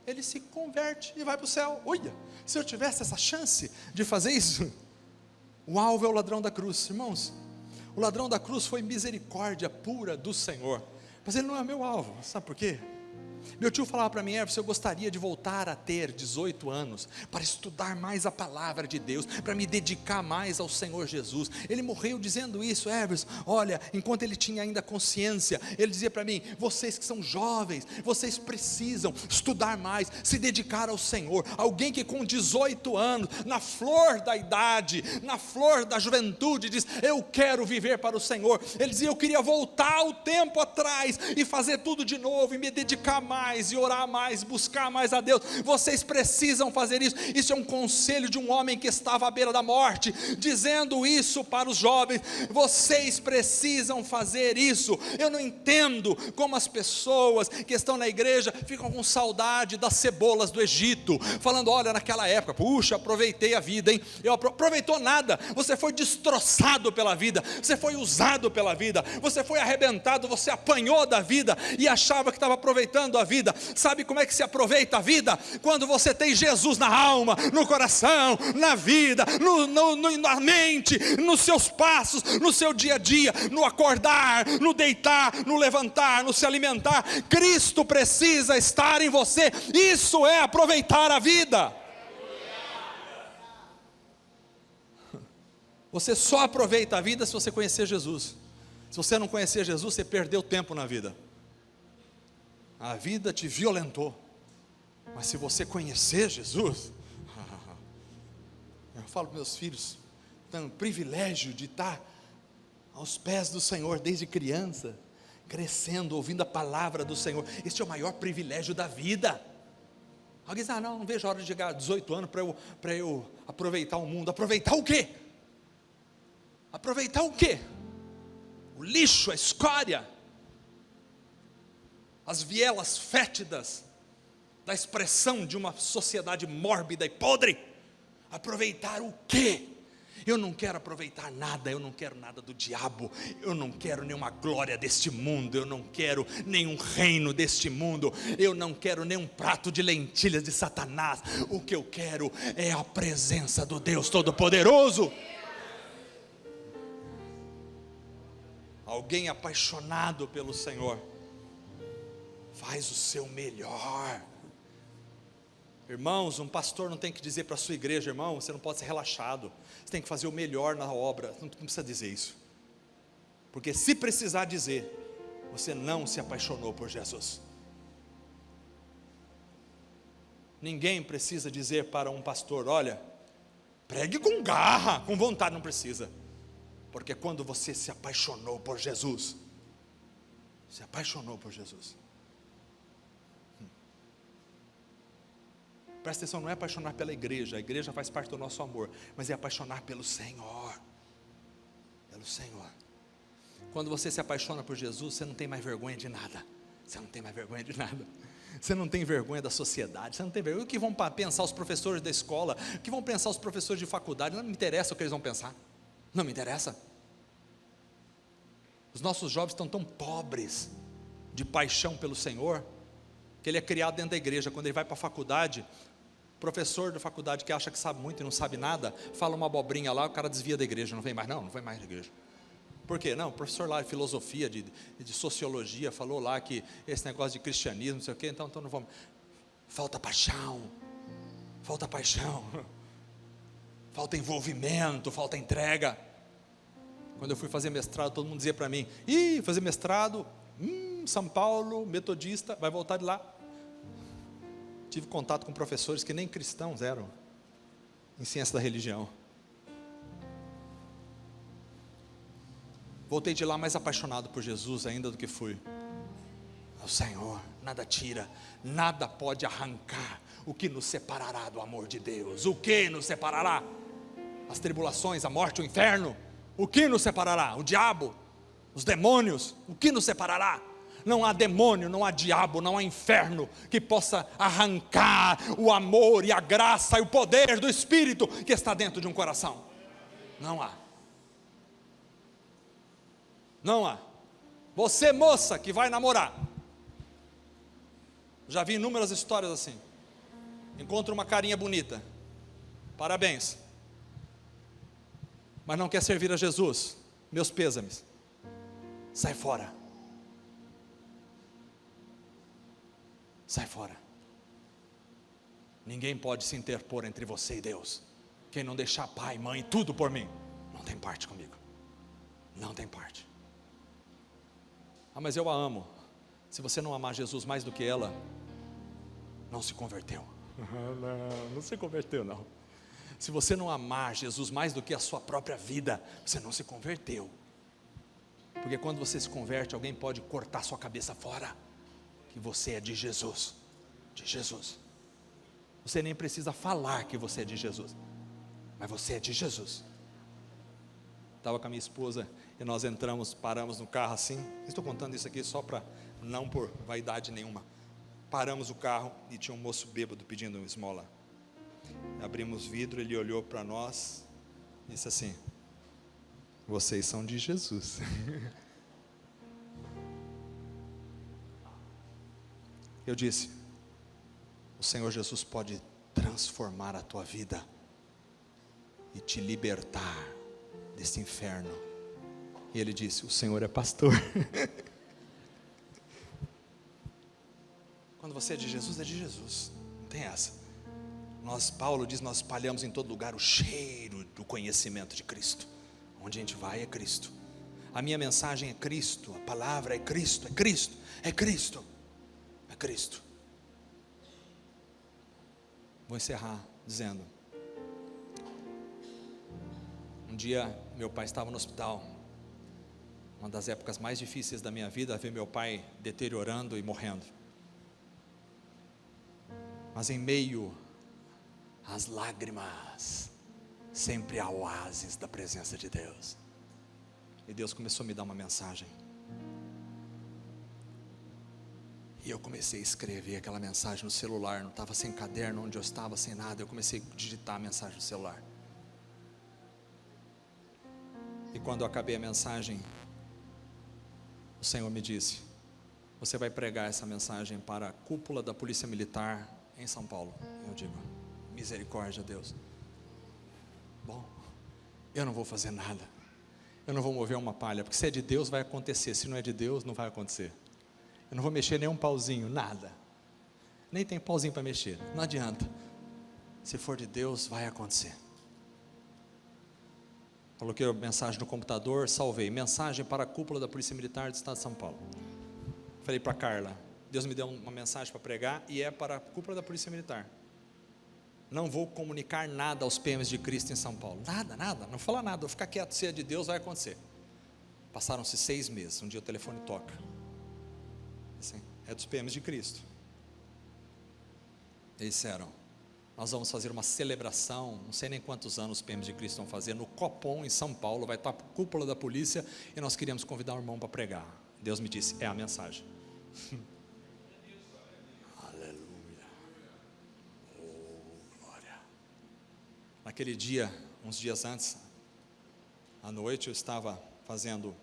ele se converte e vai para o céu. Olha, se eu tivesse essa chance de fazer isso. O alvo é o ladrão da cruz, irmãos. O ladrão da cruz foi misericórdia pura do Senhor, mas ele não é meu alvo. Sabe por quê? Meu tio falava para mim, Everson, eu gostaria de voltar a ter 18 anos, para estudar mais a palavra de Deus, para me dedicar mais ao Senhor Jesus. Ele morreu dizendo isso, Everson, olha, enquanto ele tinha ainda consciência, ele dizia para mim, vocês que são jovens, vocês precisam estudar mais, se dedicar ao Senhor. Alguém que com 18 anos, na flor da idade, na flor da juventude, diz, eu quero viver para o Senhor. Ele dizia, eu queria voltar o tempo atrás, e fazer tudo de novo, e me dedicar mais, e orar mais, buscar mais a Deus. Vocês precisam fazer isso. Isso é um conselho de um homem que estava à beira da morte, dizendo isso para os jovens. Vocês precisam fazer isso. Eu não entendo como as pessoas que estão na igreja ficam com saudade das cebolas do Egito, falando, olha, naquela época, puxa, aproveitei a vida, hein? Eu aproveitou nada, você foi destroçado pela vida, você foi usado pela vida, você foi arrebentado, você apanhou da vida, e achava que estava aproveitando a sua vida. Sabe como é que se aproveita a vida? Quando você tem Jesus na alma, no coração, na vida, na mente, nos seus passos, no seu dia a dia, no acordar, no deitar, no levantar, no se alimentar. Cristo precisa estar em você. Isso é aproveitar a vida. Você só aproveita a vida se você conhecer Jesus. Se você não conhecer Jesus, você perdeu tempo na vida. A vida te violentou. Mas se você conhecer Jesus, eu falo para meus filhos, tenho o privilégio de estar aos pés do Senhor desde criança, crescendo, ouvindo a palavra do Senhor. Este é o maior privilégio da vida. Alguém diz, não vejo a hora de chegar a 18 anos para eu aproveitar o mundo. Aproveitar o quê? Aproveitar o quê? O lixo, a escória, as vielas fétidas da expressão de uma sociedade mórbida e podre. Aproveitar o quê? Eu não quero aproveitar nada, eu não quero nada do diabo, eu não quero nenhuma glória deste mundo, eu não quero nenhum reino deste mundo, eu não quero nenhum prato de lentilhas de Satanás. O que eu quero é a presença do Deus Todo-Poderoso. Alguém apaixonado pelo Senhor faz o seu melhor. Irmãos, um pastor não tem que dizer para a sua igreja, irmão, você não pode ser relaxado, você tem que fazer o melhor na obra. Não precisa dizer isso, porque se precisar dizer, você não se apaixonou por Jesus. Ninguém precisa dizer para um pastor, olha, pregue com garra, com vontade. Não precisa, porque quando você se apaixonou por Jesus, se apaixonou por Jesus. Presta atenção, não é apaixonar pela igreja, a igreja faz parte do nosso amor, mas é apaixonar pelo Senhor, pelo Senhor. Quando você se apaixona por Jesus, você não tem mais vergonha de nada, você não tem mais vergonha de nada, você não tem vergonha da sociedade, você não tem vergonha. O que vão pensar os professores da escola, o que vão pensar os professores de faculdade, não me interessa o que eles vão pensar, não me interessa. Os nossos jovens estão tão pobres de paixão pelo Senhor, que ele é criado dentro da igreja. Quando ele vai para a faculdade, professor da faculdade que acha que sabe muito e não sabe nada, fala uma abobrinha lá, o cara desvia da igreja, não vem mais, não vem mais da igreja. Por quê? Não, o professor lá de filosofia, de sociologia, falou lá que esse negócio de cristianismo, não sei o quê, então não vamos. Falta paixão, falta envolvimento, falta entrega. Quando eu fui fazer mestrado, todo mundo dizia para mim, fazer mestrado, São Paulo, metodista, vai voltar de lá. Tive contato com professores que nem cristãos eram, em ciência da religião. Voltei de lá mais apaixonado por Jesus ainda do que fui. O Senhor, nada tira, nada pode arrancar o que nos separará do amor de Deus. O que nos separará? As tribulações, a morte, o inferno. O que nos separará? O diabo, os demônios. O que nos separará? Não há demônio, não há diabo, não há inferno que possa arrancar o amor e a graça e o poder do Espírito que está dentro de um coração. Não há. Não há. Você, moça, que vai namorar, já vi inúmeras histórias assim. Encontra uma carinha bonita, parabéns, mas não quer servir a Jesus, meus pêsames, sai fora. Sai fora. Ninguém pode se interpor entre você e Deus. Quem não deixar pai, mãe, tudo por mim, não tem parte comigo. Não tem parte. Mas eu a amo. Se você não amar Jesus mais do que ela, não se converteu. Não se converteu não. Se você não amar Jesus mais do que a sua própria vida, você não se converteu. Porque quando você se converte, alguém pode cortar sua cabeça fora. Que você é de Jesus, de Jesus. Você nem precisa falar que você é de Jesus, mas você é de Jesus. Estava com a minha esposa e nós entramos, paramos no carro assim. Estou contando isso aqui só para, não por vaidade nenhuma. Paramos o carro e tinha um moço bêbado pedindo uma esmola. Abrimos o vidro, ele olhou para nós e disse assim: vocês são de Jesus. Eu disse: o Senhor Jesus pode transformar a tua vida e te libertar desse inferno. E ele disse: o Senhor é pastor. Quando você é de Jesus, não tem essa. Paulo diz, nós espalhamos em todo lugar o cheiro do conhecimento de Cristo. Onde a gente vai é Cristo. A minha mensagem é Cristo, a palavra é Cristo, é Cristo, é Cristo, é Cristo. Vou encerrar dizendo: um dia meu pai estava no hospital, uma das épocas mais difíceis da minha vida, ver meu pai deteriorando e morrendo. Mas em meio às lágrimas, sempre há oásis da presença de Deus. E Deus começou a me dar uma mensagem. E eu comecei a escrever aquela mensagem no celular. Não estava sem caderno, onde eu estava, sem nada. Eu comecei a digitar a mensagem no celular. E quando eu acabei a mensagem, o Senhor me disse: você vai pregar essa mensagem para a cúpula da Polícia Militar em São Paulo. Eu digo: misericórdia, Deus. Bom, eu não vou fazer nada, eu não vou mover uma palha, porque se é de Deus vai acontecer, se não é de Deus não vai acontecer. Eu não vou mexer nem um pauzinho, nada, nem tem pauzinho para mexer, não adianta. Se for de Deus vai acontecer. Coloquei a mensagem no computador, salvei: mensagem para a cúpula da Polícia Militar do Estado de São Paulo. Falei para Carla: Deus me deu uma mensagem para pregar e é para a cúpula da Polícia Militar. Não vou comunicar nada aos PMs de Cristo em São Paulo, nada, não vou falar nada, vou ficar quieto, se é de Deus vai acontecer. Passaram-se 6 meses, um dia o telefone toca, assim, é dos PMs de Cristo. Eles disseram: nós vamos fazer uma celebração, não sei nem quantos anos os PMs de Cristo vão fazer, no Copom em São Paulo, vai estar a cúpula da polícia, e nós queríamos convidar o irmão para pregar. Deus me disse: é a mensagem. Naquele dia, uns dias antes, à noite, eu estava fazendo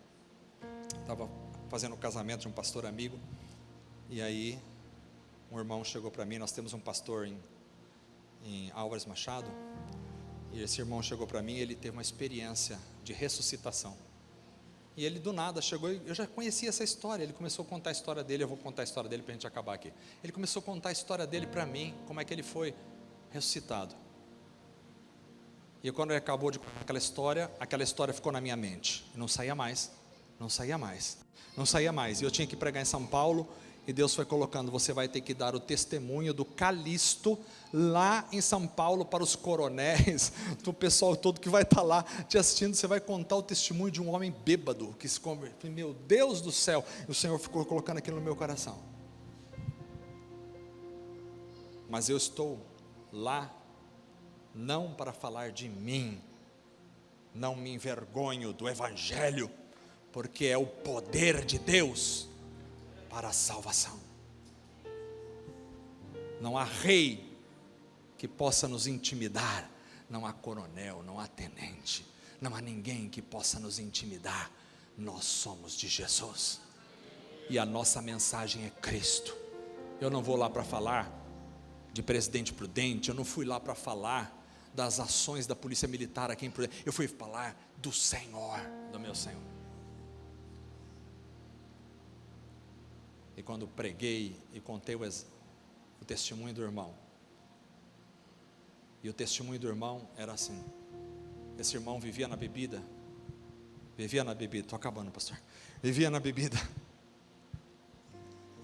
o casamento de um pastor amigo, e aí um irmão chegou para mim. Nós temos um pastor em Álvares Machado, e esse irmão chegou para mim. Ele teve uma experiência de ressuscitação, e ele do nada chegou, eu já conhecia essa história. Ele começou a contar a história dele. Eu vou contar a história dele para a gente acabar aqui. Ele começou a contar a história dele para mim, como é que ele foi ressuscitado. E quando ele acabou de contar aquela história ficou na minha mente, e não saía mais. E eu tinha que pregar em São Paulo, e Deus foi colocando: você vai ter que dar o testemunho do Calixto lá em São Paulo para os coronéis, do pessoal todo que vai estar lá te assistindo. Você vai contar o testemunho de um homem bêbado que se converteu. Meu Deus do céu, e o Senhor ficou colocando aquilo no meu coração. Mas eu estou lá não para falar de mim, não me envergonho do Evangelho, porque é o poder de Deus para a salvação. Não há rei que possa nos intimidar, não há coronel, não há tenente, não há ninguém que possa nos intimidar. Nós somos de Jesus, e a nossa mensagem é Cristo. Eu não vou lá para falar de Presidente Prudente, eu não fui lá para falar das ações da Polícia Militar aqui em Prudente, eu fui falar do Senhor, do meu Senhor. E quando preguei e contei o testemunho do irmão, e o testemunho do irmão era assim: esse irmão vivia na bebida, estou acabando, pastor, vivia na bebida,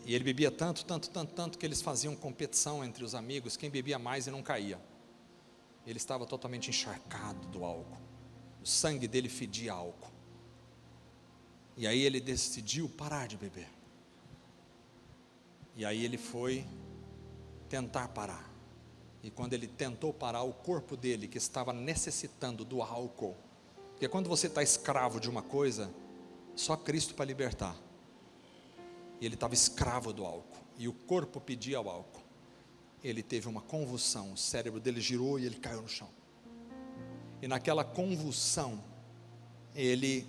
e ele bebia tanto, que eles faziam competição entre os amigos, quem bebia mais e não caía. Ele estava totalmente encharcado do álcool, o sangue dele fedia álcool, e aí ele decidiu parar de beber, e aí ele foi tentar parar, e quando ele tentou parar, o corpo dele, que estava necessitando do álcool, porque quando você está escravo de uma coisa, só Cristo para libertar, e ele estava escravo do álcool, e o corpo pedia o álcool. Ele teve uma convulsão, o cérebro dele girou e ele caiu no chão, e naquela convulsão, ele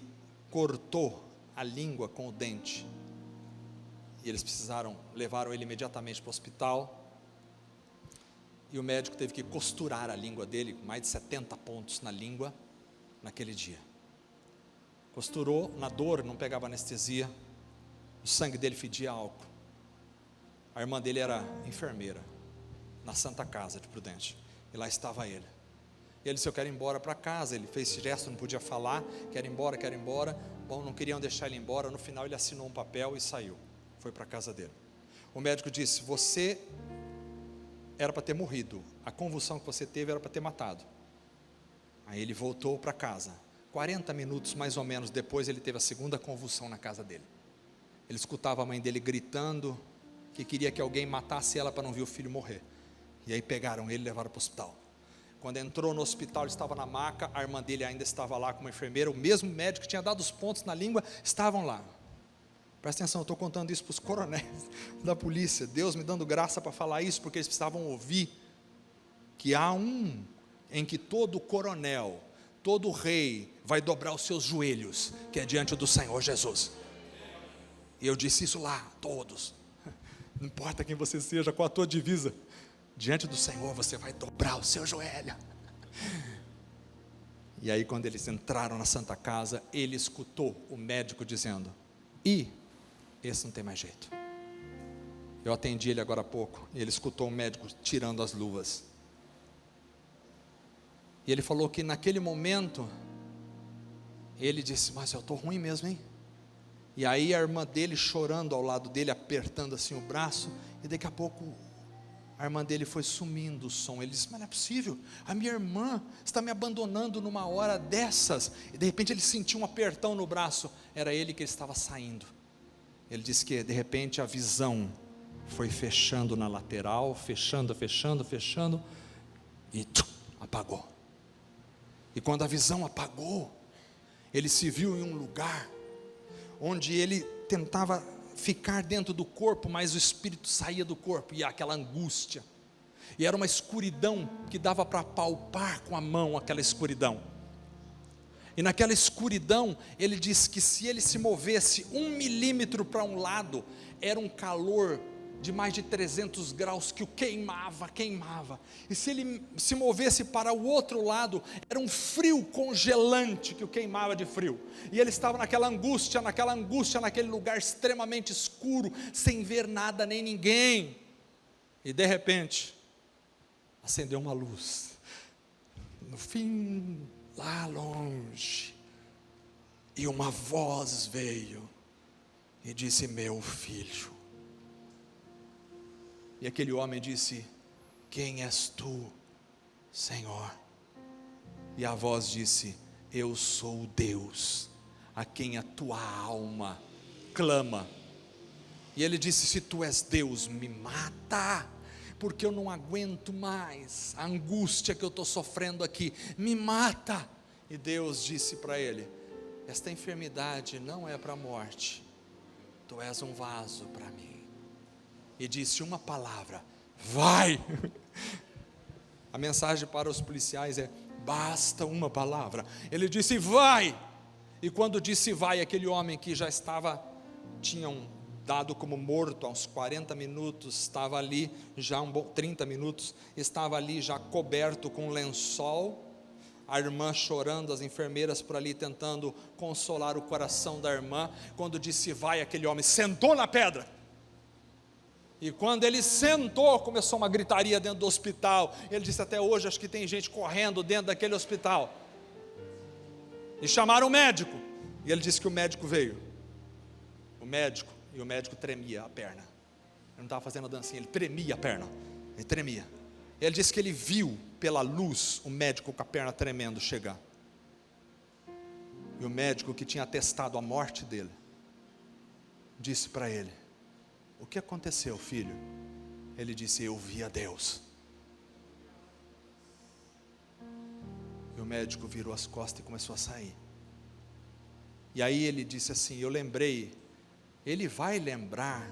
cortou a língua com o dente, e eles levaram ele imediatamente para o hospital, e o médico teve que costurar a língua dele, com mais de 70 pontos na língua, naquele dia. Costurou, na dor, não pegava anestesia, o sangue dele fedia álcool. A irmã dele era enfermeira, na Santa Casa de Prudente, e lá estava ele. Ele disse: eu quero ir embora para casa. Ele fez esse gesto, não podia falar, quero ir embora. Bom, não queriam deixar ele embora. No final ele assinou um papel e saiu, foi para a casa dele. O médico disse: você era para ter morrido, a convulsão que você teve era para ter matado. Aí ele voltou para casa. 40 minutos mais ou menos depois, ele teve a segunda convulsão na casa dele. Ele escutava a mãe dele gritando que queria que alguém matasse ela para não ver o filho morrer. E aí pegaram ele e levaram para o hospital. Quando entrou no hospital, ele estava na maca, a irmã dele ainda estava lá com uma enfermeira, o mesmo médico que tinha dado os pontos na língua, estavam lá. Presta atenção, eu estou contando isso para os coronéis da polícia, Deus me dando graça para falar isso, porque eles precisavam ouvir que há um em que todo coronel, todo rei vai dobrar os seus joelhos, que é diante do Senhor Jesus. E eu disse isso lá, todos, não importa quem você seja, qual a tua divisa, diante do Senhor você vai dobrar o seu joelho. E aí quando eles entraram na Santa Casa, ele escutou o médico dizendo: esse não tem mais jeito. Eu atendi ele agora há pouco, e ele escutou o médico tirando as luvas. E ele falou que naquele momento, ele disse: mas eu estou ruim mesmo, hein? E aí a irmã dele chorando ao lado dele, apertando assim o braço, e daqui a pouco a irmã dele foi sumindo o som. Ele disse: mas não é possível, a minha irmã está me abandonando numa hora dessas. E de repente ele sentiu um apertão no braço, era ele que estava saindo. Ele disse que de repente a visão foi fechando na lateral, fechando, e apagou. E quando a visão apagou, ele se viu em um lugar onde ele tentava ficar dentro do corpo, mas o espírito saía do corpo, e aquela angústia, e era uma escuridão que dava para palpar com a mão aquela escuridão. E naquela escuridão, ele disse que se ele se movesse 1 milímetro para um lado, era um calor de mais de 300 graus que o queimava. E se ele se movesse para o outro lado, era um frio congelante que o queimava de frio. E ele estava naquela angústia, naquele lugar extremamente escuro, sem ver nada nem ninguém. E de repente, acendeu uma luz. No fim, lá longe, e uma voz veio e disse: meu filho. E aquele homem disse: quem és tu, Senhor? E a voz disse: eu sou o Deus a quem a tua alma clama. E ele disse: se tu és Deus, me mata, porque eu não aguento mais a angústia que eu estou sofrendo aqui, me mata. E Deus disse para ele: esta enfermidade não é para a morte, tu és um vaso para mim. E disse uma palavra: vai. A mensagem para os policiais é: basta uma palavra. Ele disse: vai. E quando disse vai, aquele homem que já tinham dado como morto há uns 40 minutos, estava ali, já 30 minutos, estava ali já coberto com um lençol, a irmã chorando, as enfermeiras por ali tentando consolar o coração da irmã. Quando disse vai, aquele homem sentou na pedra. E quando ele sentou, começou uma gritaria dentro do hospital. Ele disse: até hoje acho que tem gente correndo dentro daquele hospital. E chamaram o médico. E ele disse que o médico veio. E o médico tremia a perna. Ele não estava fazendo dancinha, ele tremia a perna. Ele tremia. Ele disse que ele viu pela luz o médico com a perna tremendo chegar. E o médico que tinha atestado a morte dele disse para ele: o que aconteceu, filho? Ele disse: eu vi a Deus. E o médico virou as costas e começou a sair. E aí ele disse assim: eu lembrei, ele vai lembrar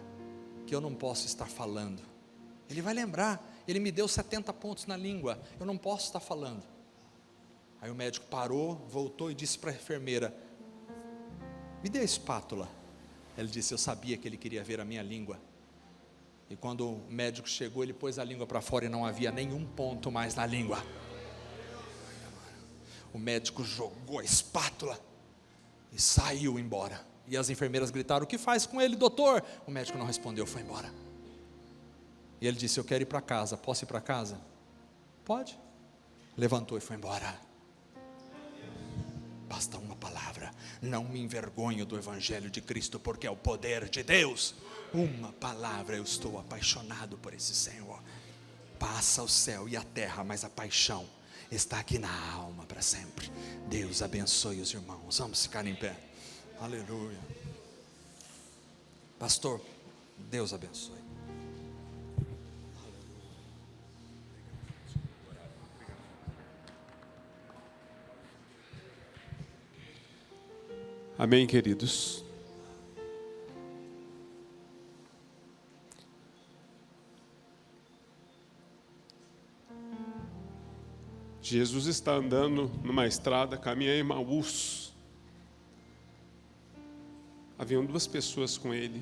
que eu não posso estar falando. Ele vai lembrar, ele me deu 70 pontos na língua, eu não posso estar falando. Aí o médico parou, voltou e disse para a enfermeira: me dê a espátula. Ele disse: eu sabia que ele queria ver a minha língua. E quando o médico chegou, ele pôs a língua para fora e não havia nenhum ponto mais na língua. O médico jogou a espátula e saiu embora. E as enfermeiras gritaram: o que faz com ele, doutor? O médico não respondeu, foi embora. E ele disse: eu quero ir para casa, posso ir para casa? Pode. Levantou e foi embora. Basta uma palavra: não me envergonho do Evangelho de Cristo, porque é o poder de Deus. Uma palavra: eu estou apaixonado por esse Senhor. Passa o céu e a terra, mas a paixão está aqui na alma para sempre. Deus abençoe os irmãos. Vamos ficar em pé. Aleluia. Pastor, Deus abençoe.
Amém, queridos. Jesus está andando numa estrada, caminha em Emaús. Haviam 2 pessoas com ele.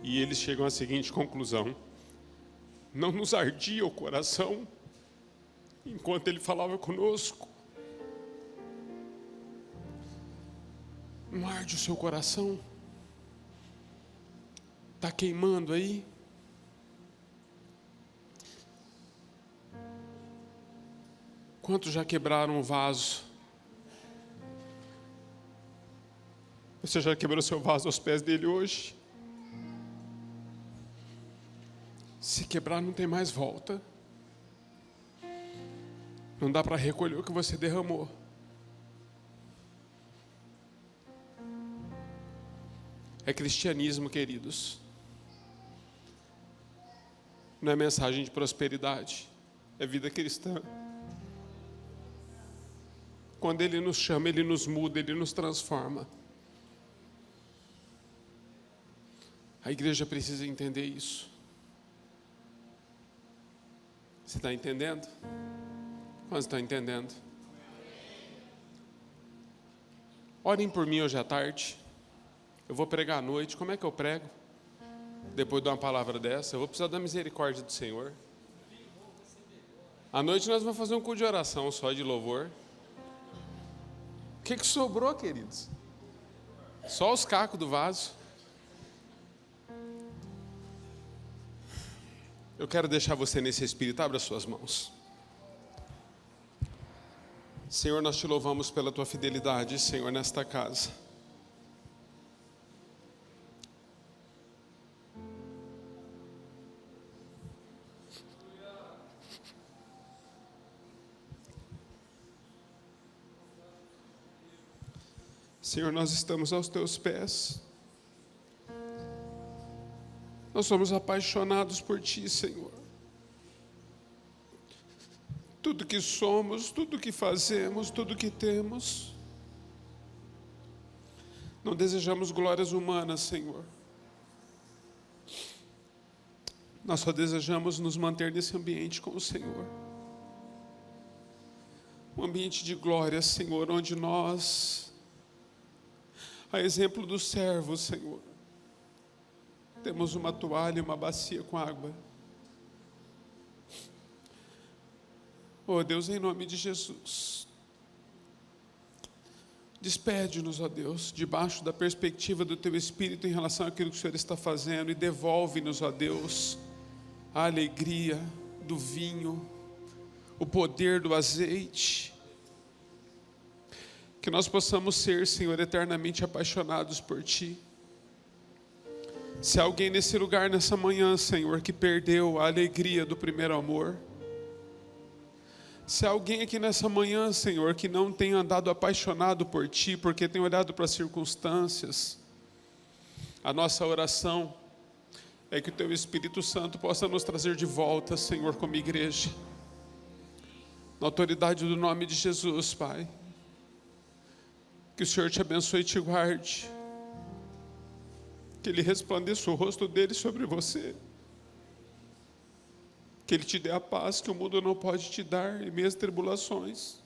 E eles chegam à seguinte conclusão: não nos ardia o coração enquanto ele falava conosco? Não arde o seu coração? Está queimando aí? Quantos já quebraram um vaso? Você já quebrou seu vaso aos pés dele hoje? Se quebrar, não tem mais volta. Não dá para recolher o que você derramou. É cristianismo, queridos. Não é mensagem de prosperidade. É vida cristã. Quando Ele nos chama, Ele nos muda, Ele nos transforma. A igreja precisa entender isso. Você está entendendo? Quantos estão entendendo? Orem por mim hoje à tarde. Eu vou pregar à noite. Como é que eu prego? Depois de uma palavra dessa, eu vou precisar da misericórdia do Senhor. À noite nós vamos fazer um culto de oração só, de louvor. O que sobrou, queridos? Só os cacos do vaso. Eu quero deixar você nesse espírito. Abra suas mãos. Senhor, nós te louvamos pela tua fidelidade, Senhor, nesta casa. Senhor, nós estamos aos teus pés. Nós somos apaixonados por ti, Senhor. Tudo que somos, tudo que fazemos, tudo que temos. Não desejamos glórias humanas, Senhor. Nós só desejamos nos manter nesse ambiente com o Senhor. Um ambiente de glória, Senhor, onde nós, a exemplo dos servos, Senhor, temos uma toalha e uma bacia com água. Oh Deus, em nome de Jesus, despede-nos, ó Deus, debaixo da perspectiva do Teu Espírito em relação àquilo que o Senhor está fazendo, e devolve-nos, ó Deus, a alegria do vinho, o poder do azeite, que nós possamos ser, Senhor, eternamente apaixonados por Ti. Se há alguém nesse lugar, nessa manhã, Senhor, que perdeu a alegria do primeiro amor, se há alguém aqui nessa manhã, Senhor, que não tem andado apaixonado por Ti, porque tem olhado para as circunstâncias, a nossa oração é que o Teu Espírito Santo possa nos trazer de volta, Senhor, como igreja, na autoridade do nome de Jesus, Pai. Que o Senhor te abençoe e te guarde, que Ele resplandeça o rosto dEle sobre você, que Ele te dê a paz que o mundo não pode te dar em meias tribulações.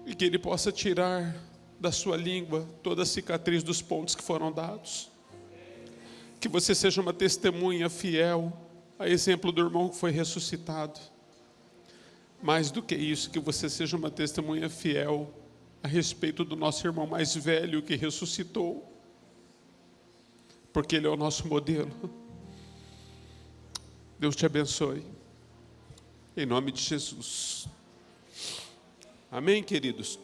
e que Ele possa tirar da sua língua toda a cicatriz dos pontos que foram dados. Que você seja uma testemunha fiel, a exemplo do irmão que foi ressuscitado. Mais do que isso, que você seja uma testemunha fiel a respeito do nosso irmão mais velho que ressuscitou, porque ele é o nosso modelo. Deus te abençoe, em nome de Jesus. Amém, queridos?